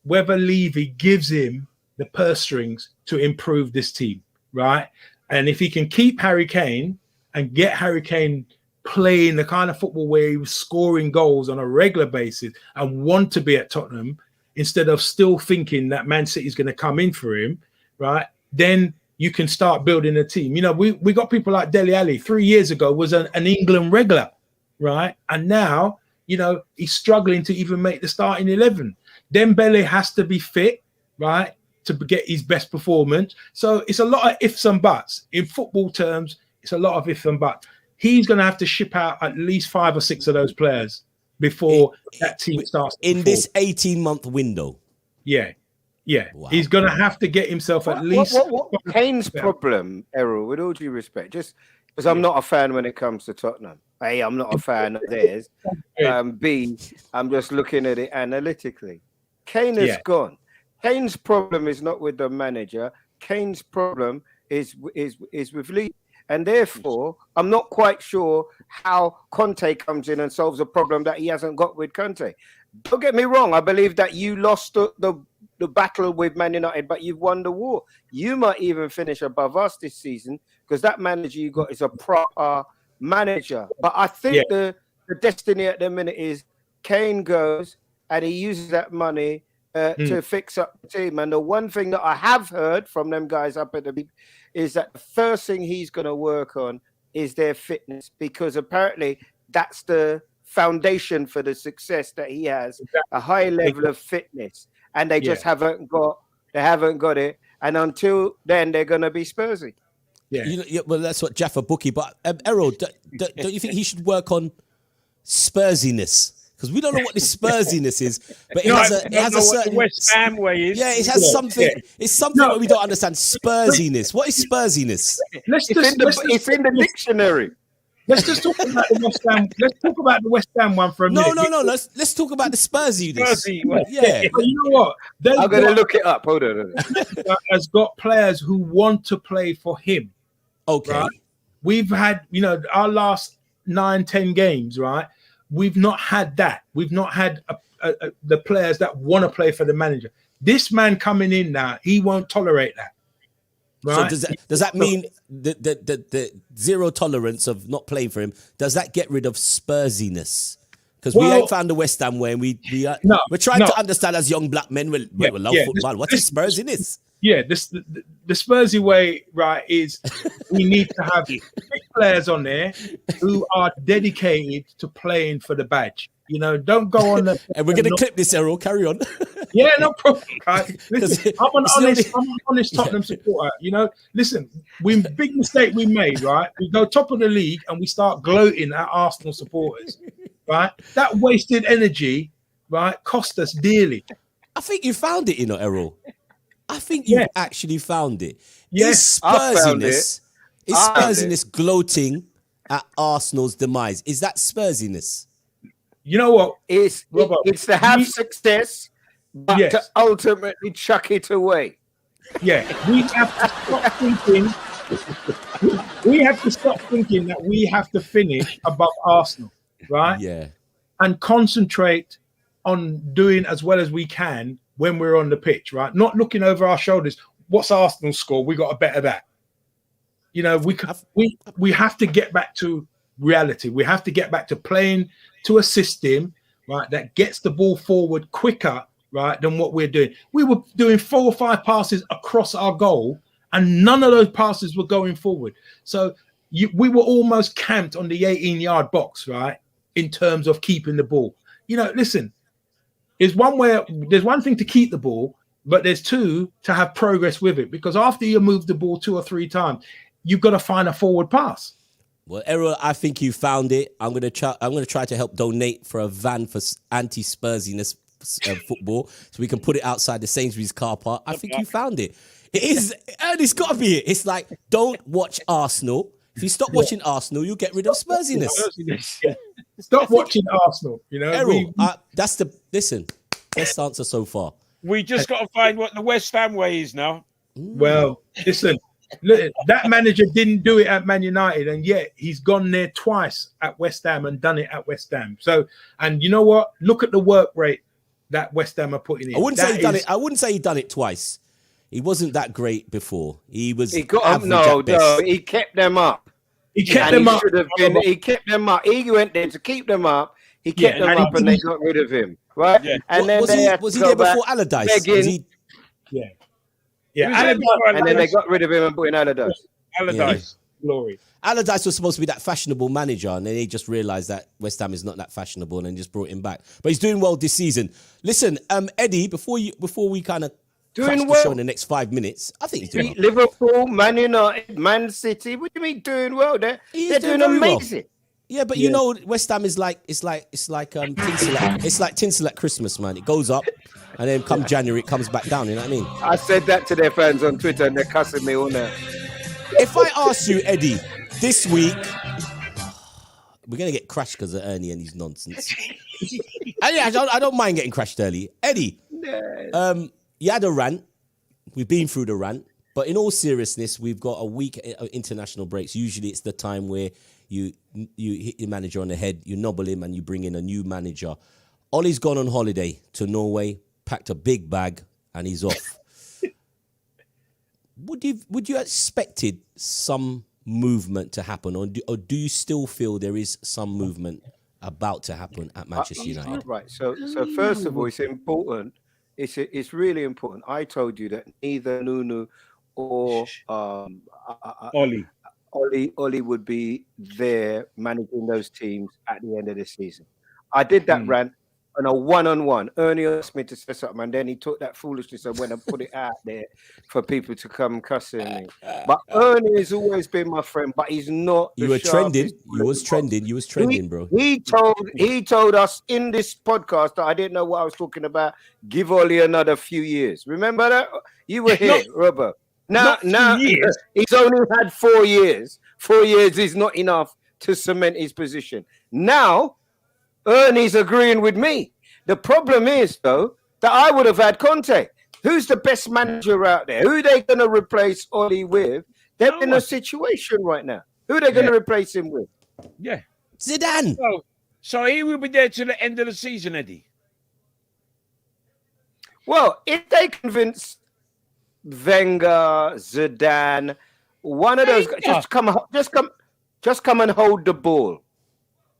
whether Levy gives him the purse strings to improve this team, right? And if he can keep Harry Kane and get Harry Kane playing the kind of football where he was scoring goals on a regular basis and want to be at Tottenham instead of still thinking that Man City is going to come in for him, right? Then you can start building a team. You know, we got people like Dele Alli 3 years ago was an England regular, right? And now, you know, he's struggling to even make the starting 11. Dembele has to be fit, right, to get his best performance. So it's a lot of ifs and buts. In football terms, it's a lot of ifs and buts. He's going to have to ship out at least 5 or 6 of those players before that team starts. In this 18-month window. Yeah. Wow. He's going to have to get himself at least. What Kane's problem, Errol, with all due respect, just because I'm not a fan when it comes to Tottenham. A, I'm not a fan of theirs. B, I'm just looking at it analytically. Kane has gone. Kane's problem is not with the manager. Kane's problem is with Lee. And therefore, I'm not quite sure how Conte comes in and solves a problem that he hasn't got with Conte. Don't get me wrong. I believe that you lost the battle with Man United, but you've won the war. You might even finish above us this season because that manager you got is a proper manager. But I think the destiny at the minute is Kane goes and he uses that money to fix up the team. And the one thing that I have heard from them guys up at the beat is that the first thing he's going to work on is their fitness, because apparently that's the foundation for the success that he has, a high level of fitness. And they just haven't got it. And until then, they're going to be Spursy. Yeah. Well, that's what Jaffa Bookie. But Errol, don't you think he should work on Spursiness? Because we don't know what this Spursiness is, but it has a certain West Ham way is. Yeah, it has something. It's something that we don't understand. Spursiness. What is Spursiness? It's in the dictionary. Let's just talk about the West Ham. Let's talk about the West Ham one for a minute. No. Let's talk about the Spursiness. Yeah. You know what? I'm going to look it up. Hold on. Has got players who want to play for him. Okay. Right? We've had, our last 9-10 games, right? We've not had that. We've not had the players that want to play for the manager. This man coming in now, he won't tolerate that. Right? So does that mean the zero tolerance of not playing for him? Does that get rid of Spursiness? Because we ain't found the West Ham way, and we're trying to understand as young black men. We love football. What is Spursiness? Yeah, the Spursy way, right, is we need to have players on there who are dedicated to playing for the badge. Don't go on the. And we're going to clip this, Errol. Carry on. Yeah, no problem. Listen, I'm an honest Tottenham supporter. Listen, big mistake we made, right? We go top of the league and we start gloating at Arsenal supporters, right? That wasted energy, right, cost us dearly. I think you found it, Errol. I think you've actually found it. Yes, Is Spursiness gloating at Arsenal's demise? Is that Spursiness? You know what? It's to have success but Yes. to ultimately chuck it away. Yeah, we have to stop thinking. We have to stop thinking that we have to finish above Arsenal, right? Yeah. And concentrate on doing as well as we can when we're on the pitch, right? Not looking over our shoulders. What's Arsenal's score? We got to better that. You know, we have to get back to reality. We have to get back to playing to a system, right, that gets the ball forward quicker, right, than what we're doing. We were doing 4 or 5 passes across our goal, and none of those passes were going forward. So we were almost camped on the 18-yard box, right, in terms of keeping the ball. You know, listen, there's one thing to keep the ball, but there's two to have progress with it, because after you move the ball 2 or 3 times, you've got to find a forward pass. Well, Errol, I think you found it. I'm gonna try to help donate for a van for anti-Spursiness football, so we can put it outside the Sainsbury's car park. I think you found it. It is, Ernie's got to be it. It's like, don't watch Arsenal. If you stop watching Arsenal, you'll get rid of Spursiness. Stop watching Arsenal. You know, Errol, that's the best answer so far. We just got to find what the West Ham way is now. Well, listen. Look, that manager didn't do it at Man United, and yet he's gone there twice at West Ham and done it at West Ham. So, and you know what? Look at the work rate that West Ham are putting in. I wouldn't say he done it twice. He wasn't that great before. He was. He got no. He kept them up. He kept them up. He kept them up. He went there to keep them up. He kept them up, and they got rid of him. Right? Yeah. And then was he there before Allardyce? Yeah. Yeah, and then they got rid of him and put in Allardyce. Allardyce. Glory. Allardyce was supposed to be that fashionable manager, and then he just realised that West Ham is not that fashionable, and then just brought him back. But he's doing well this season. Listen, Eddie, before we kind of crash the show in the next 5 minutes, I think he's doing well. Liverpool, Man United, Man City. What do you mean doing well? They're doing amazing. Well. Yeah, but you know, West Ham is like it's like tinsel at Christmas, man. It goes up, and then come January, it comes back down. You know what I mean? I said that to their fans on Twitter, and they're cussing me all now. If I ask you, Eddie, this week, we're gonna get crashed because of Ernie and his nonsense. I don't mind getting crashed early. Eddie, you had a rant. We've been through the rant, but in all seriousness, we've got a week of international breaks. Usually, it's the time where you hit your manager on the head, you nobble him, and you bring in a new manager. Ollie's gone on holiday to Norway, packed a big bag, and he's off. Would you expected some movement to happen, or do you still feel there is some movement about to happen at Manchester United? Right. So first of all, it's important. It's really important. I told you that neither Nunu or Ollie would be there managing those teams at the end of the season. I did that rant on a one-on-one. Ernie asked me to say something, and then he took that foolishness and went and put it out there for people to come cussing me. But Ernie has always been my friend, but he's not. You were trending. You was trending, bro. He told us in this podcast that I didn't know what I was talking about. Give Ollie another few years. Remember that? You were here, Robbo. Now he's only had 4 years. 4 years is not enough to cement his position. Now, Ernie's agreeing with me. The problem is, though, that I would have had Conte. Who's the best manager out there? Who are they going to replace Ollie with? They're in a situation right now. Who are they going to replace him with? Yeah. Zidane. So he will be there till the end of the season, Eddie. Well, if they convince Wenger, Zidane, one of those guys, just come and hold the ball.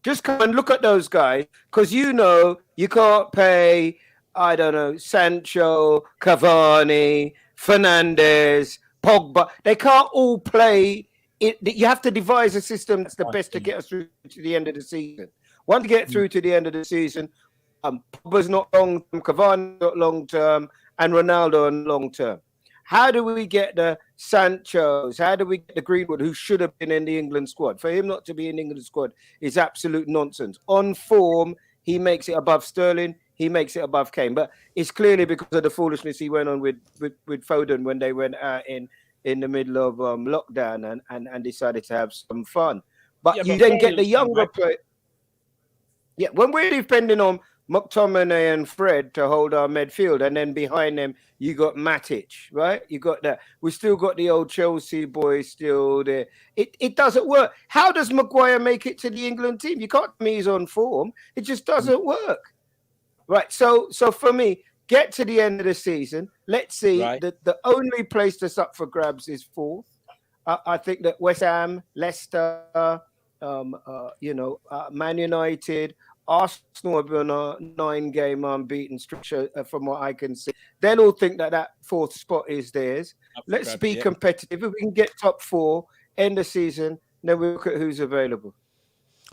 Just come and look at those guys, because you know you can't pay, I don't know, Sancho, Cavani, Fernandes, Pogba. They can't all play. You have to devise a system that's the best to get us through to the end of the season. Once you get through to the end of the season, Pogba's not long term, Cavani's not long term, and Ronaldo on long term. How do we get the Sanchos? How do we get the Greenwood, who should have been in the England squad? For him not to be in the England squad is absolute nonsense. On form, he makes it above Sterling. He makes it above Kane. But it's clearly because of the foolishness he went on with Foden when they went out in the middle of lockdown and decided to have some fun. But you then get the younger player. Yeah, when we're depending on McTominay and Fred to hold our midfield, and then behind them you got Matic, right? You got that. We still got the old Chelsea boys still there. It doesn't work. How does Maguire make it to the England team? You can't tell me he's on form. It just doesn't work, right? So for me, get to the end of the season. Let's see. Right. The only place that's up for grabs is fourth. I think that West Ham, Leicester, Man United, Arsenal have been a 9-game unbeaten structure from what I can see. They'll all think that fourth spot is theirs. Let's be competitive. If we can get top 4, end the season, then we look at who's available.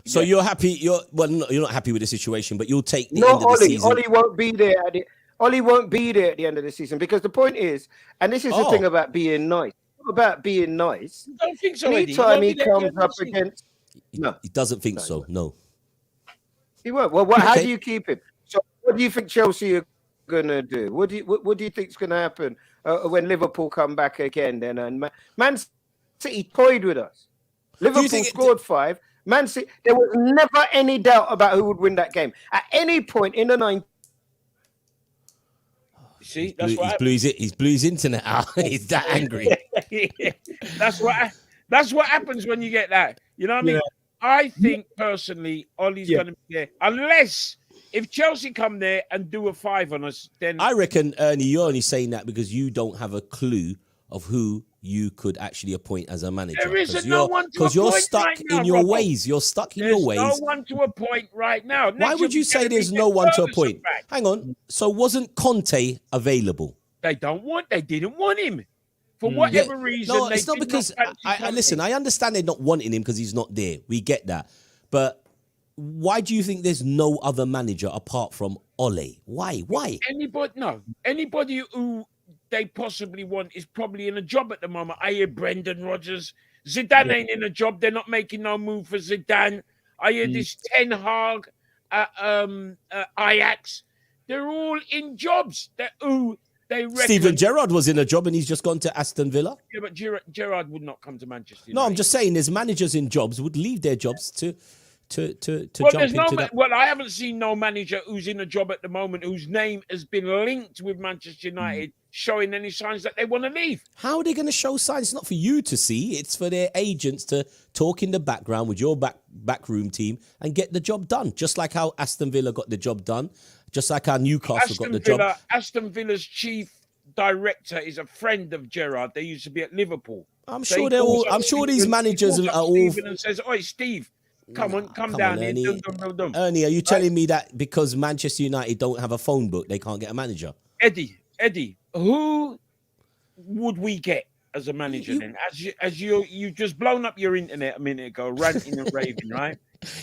So you're happy? You're not happy with the situation, but you'll take the no, end of the season. Ollie won't be there. Ollie won't be there at the end of the season because the point is, and this is the thing about being nice. About being nice. I don't think so. Anytime he comes up against, he doesn't think so. No. He won't. Well, how do you keep him? So, what do you think Chelsea are gonna do? What do you think is gonna happen when Liverpool come back again? Then and Man City toyed with us. Liverpool scored 5. Man City. There was never any doubt about who would win that game at any point in the 90s. See, he's blew his internet out. He's that angry. That's what happens when you get that. You know what I mean? I think personally, Ollie's going to be there unless if Chelsea come there and do a 5 on us. Then I reckon, Ernie, you're only saying that because you don't have a clue of who you could actually appoint as a manager. There isn't no one to appoint you're stuck right now, in your Robbo. ways. You're stuck in your ways. There's no one to appoint right now. Why would you say there's no one to appoint? Hang on. So wasn't Conte available? They didn't want him for whatever reason. No, it's not because listen. I understand they're not wanting him because he's not there. We get that, but why do you think there's no other manager apart from Ole? Why? Anybody who they possibly want is probably in a job at the moment. I hear Brendan Rodgers. Zidane ain't in a job. They're not making no move for Zidane. I hear this Ten Hag, Ajax. They're all in jobs. They reckon. Steven Gerrard was in a job and he's just gone to Aston Villa. Yeah, but Gerrard would not come to Manchester United. No, I'm just saying there's managers in jobs would leave their jobs to jump into that. Well, I haven't seen no manager who's in a job at the moment whose name has been linked with Manchester United showing any signs that they want to leave. How are they going to show signs? It's not for you to see. It's for their agents to talk in the background with your backroom team and get the job done. Just like how Aston Villa got the job done. Just like how Newcastle got the job. Aston Villa's chief director is a friend of Gerrard. They used to be at Liverpool. I'm sure these managers are all. And says, "Oi, Steve, come down here." Ernie. Ernie, are you telling me that because Manchester United don't have a phone book, they can't get a manager? Eddie, who would we get as a manager then? As you just blown up your internet a minute ago, ranting and raving, right?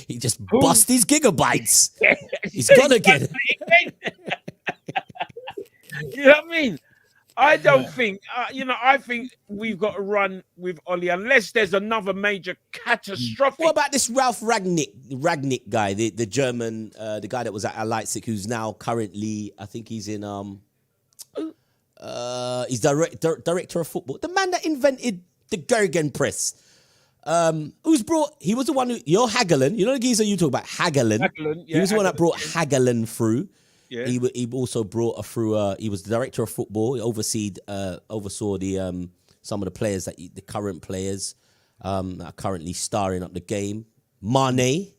He just bust his gigabytes. He's gonna get it. You know what I mean? I don't think, I think we've got to run with Ollie unless there's another major catastrophic. What about this Ralph Ragnick guy, the German, the guy that was at Leipzig, who's now currently, I think he's in, he's director of football. The man that invented the Gergen press. He was the one you're Hagelin. You know the geezer you talk about, Hagelin. He was the one that brought Hagelin through. Yeah. He also brought through. He was the director of football. He oversaw the some of the players the current players that are currently starring up the game. Mane.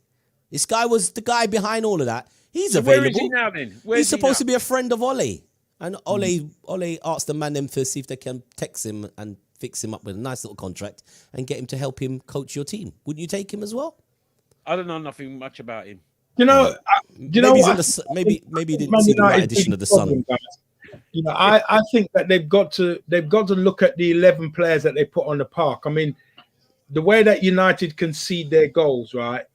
This guy was the guy behind all of that. He's available. Where is he now then? He's supposed to be a friend of Ole. And Ole asked the man them to see if they can text him and fix him up with a nice little contract and get him to help him coach your team. Wouldn't you take him as well? I don't know nothing much about him. Maybe he didn't see the right edition of the Sun. I think that they've got to look at the 11 players that they put on the park. I mean, the way that United concede their goals, right?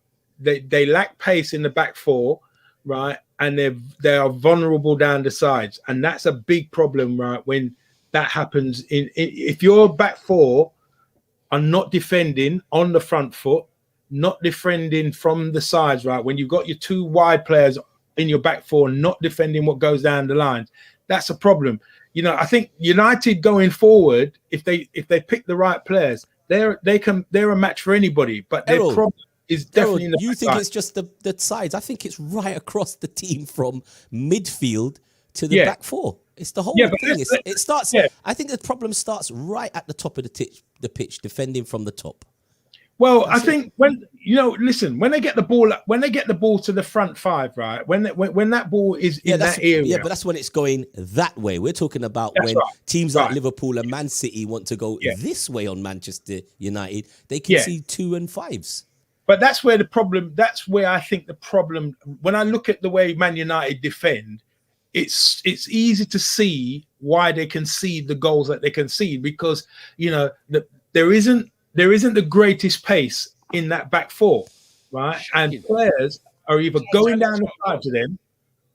They lack pace in the back four, right? And they are vulnerable down the sides, and that's a big problem, right? When that happens, if your back four are not defending on the front foot, not defending from the sides, right? When you've got your 2 wide players in your back four, not defending what goes down the lines, that's a problem. I think United going forward, if they pick the right players, they're a match for anybody. But their problem is definitely in Errol, the you back think line. it's just the sides? I think it's right across the team from midfield to the Yeah. back four. It's the whole Yeah, but thing. let's- It starts. yeah. I think the problem starts right at the top of the pitch, defending from the top. Well, I think listen, when they get the ball to the front five, right? When that ball is in that area, yeah, but that's when it's going that way. We're talking about That's when right. teams like Right. Liverpool and Man City want to go Yeah. this way on Manchester United. They can Yeah. see 2 and 5s. but that's where the problem. That's where I think the problem. When I look at the way Man United defend, it's easy to see why they concede the goals that they concede because there isn't the greatest pace in that back four, right? And players are either going down the side to them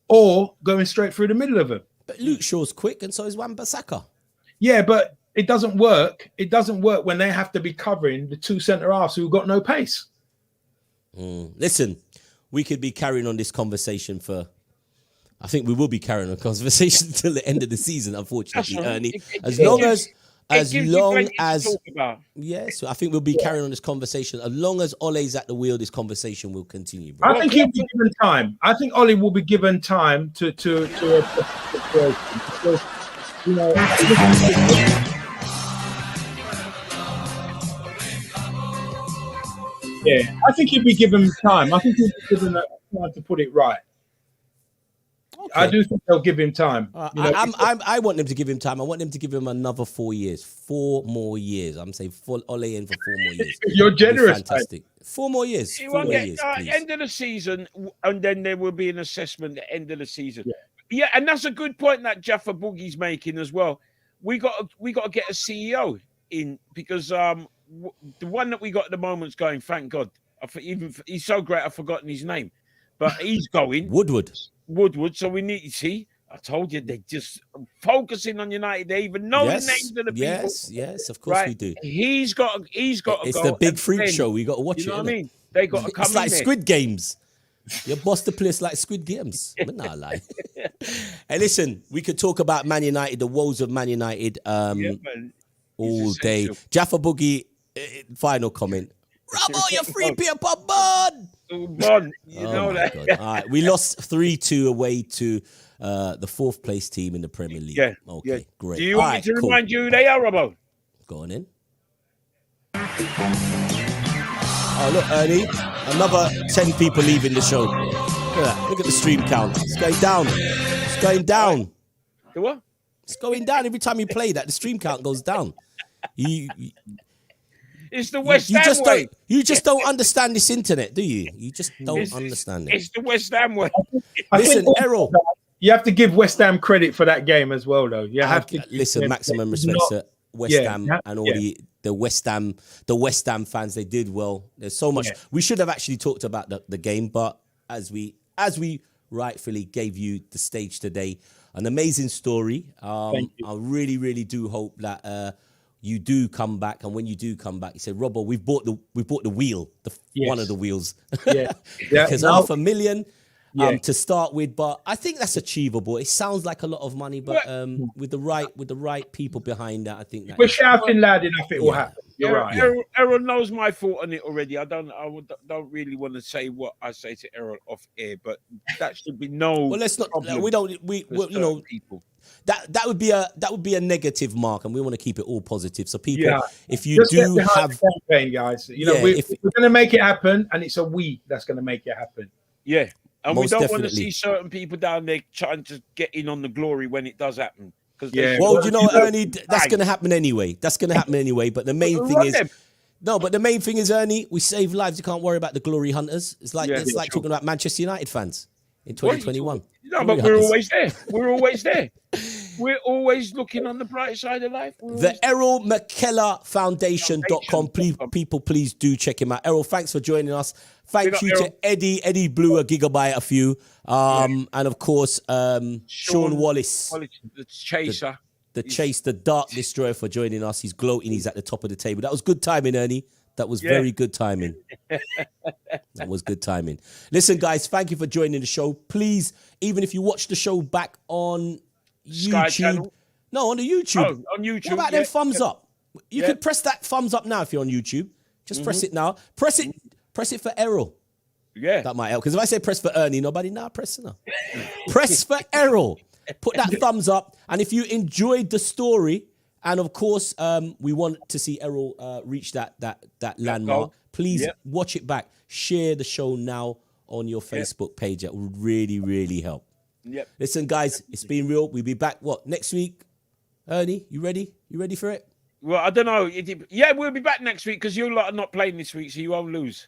or going straight through the middle of them. But Luke Shaw's quick, and so is Wan-Bissaka. Yeah, but it doesn't work. It doesn't work when they have to be covering the two centre halves who've got no pace. Listen, we could be carrying on this conversation for. I think we will be carrying on a conversation until the end of the season, unfortunately, That's right. Ernie. It As gives long you- as It gives you plenty to talk about. yes, I think we'll be carrying on this conversation. As long as Ole's at the wheel, this conversation will continue, bro. I think he'll be given time. I think Ollie will be given time to because, yeah, I think he'll be given time. I think he'll be given time to put it right. I do think they'll give him time. I want them to give him time. I want them to give him another 4 years. 4 more years. I'm saying Ole in for 4 more years. You're generous. Fantastic. 4 more years. He 4 won't more get years, please. end of the season, and then there will be an assessment at the end of the season. Yeah. Yeah, and that's a good point that Jaffa Boogie's making as well. We got to get a CEO in because the one that we got at the moment's going. Thank God. He's so great. I've forgotten his name, but he's going. Woodward. So we need to see. I told you they're just focusing on United. They even know the names of the people. Yes, of course we do. He's got. It's the big freak show. We got to watch it. You know what I innit? mean? They got to come. It's like in there. Squid Games. You boss the place like Squid Games. But nah, lie. Hey, listen, we could talk about Man United, the woes of Man United, all day. Jaffa Boogie, final comment. Robbo, you free people, bud. You know that. God. All right, we lost 3-2 away to the 4th place team in the Premier League. Yeah. Okay, great. Do you want me to remind you who they are, Robbo? Go on in. Oh, look, Ernie. Another 10 people leaving the show. Look at that. Look at the stream count. It's going down. It's going down. The what? It's going down. Every time you play that, the stream count goes down. It's the West Ham way. You just don't understand this internet, do you? You just don't understand it. It's the West Ham way. Listen, Errol. You have to give West Ham credit for that game as well, though. You have to listen. Maximum respect to West Ham and all the West Ham fans. They did well. There's so much. We should have actually talked about the game, but as we rightfully gave you the stage today, an amazing story. I really, really do hope that you do come back, and when you do come back, you said, Robbo, we've bought the wheel, one of the wheels, because $500,000 to start with, but I think that's achievable. It sounds like a lot of money, but with the right people behind that, I think that we're shouting loud enough, it will happen. You're right. Errol knows my thought on it already. I don't really want to say what I say to Errol off air, but that should be no. Well, let's not. People. That would be a negative mark, and we want to keep it all positive. So people, if you do have campaign, guys, we're going to make it happen, and it's a that's going to make it happen. Yeah. And Most we don't definitely. want to see certain people down there trying to get in on the glory when it does happen. Well, you know, Ernie, that's going to happen anyway. But the main thing is, the main thing is, Ernie, we save lives. You can't worry about the glory hunters. It's like talking about Manchester United fans in 2021. No, but we're always there. We're always there. We're always looking on the bright side of life. The Errol Mackellar Foundation.com. Please do check him out. Errol, thanks for joining us. Thank you to Eddie. Eddie blew a gigabyte a few. And of course, Shaun Wallace. The chaser. The Dark Destroyer for joining us. He's gloating. He's at the top of the table. That was good timing, Ernie. That was very good timing. That was good timing. Listen, guys, thank you for joining the show. Please, even if you watch the show back on YouTube. No, on the YouTube. Oh, on YouTube. What about them thumbs up? You could press that thumbs up now if you're on YouTube. Just press it now. Press it. Press it for Errol. Yeah. That might help. Because if I say press for Ernie, nobody press enough. Press for Errol. Put that thumbs up. And if you enjoyed the story, and of course, we want to see Errol reach that landmark. Please watch it back. Share the show now on your Facebook page. It would really, really help. Yep. Listen, guys, it's been real. We'll be back, next week? Ernie, you ready? You ready for it? Well, I don't know. Yeah, we'll be back next week because you lot are not playing this week, so you won't lose.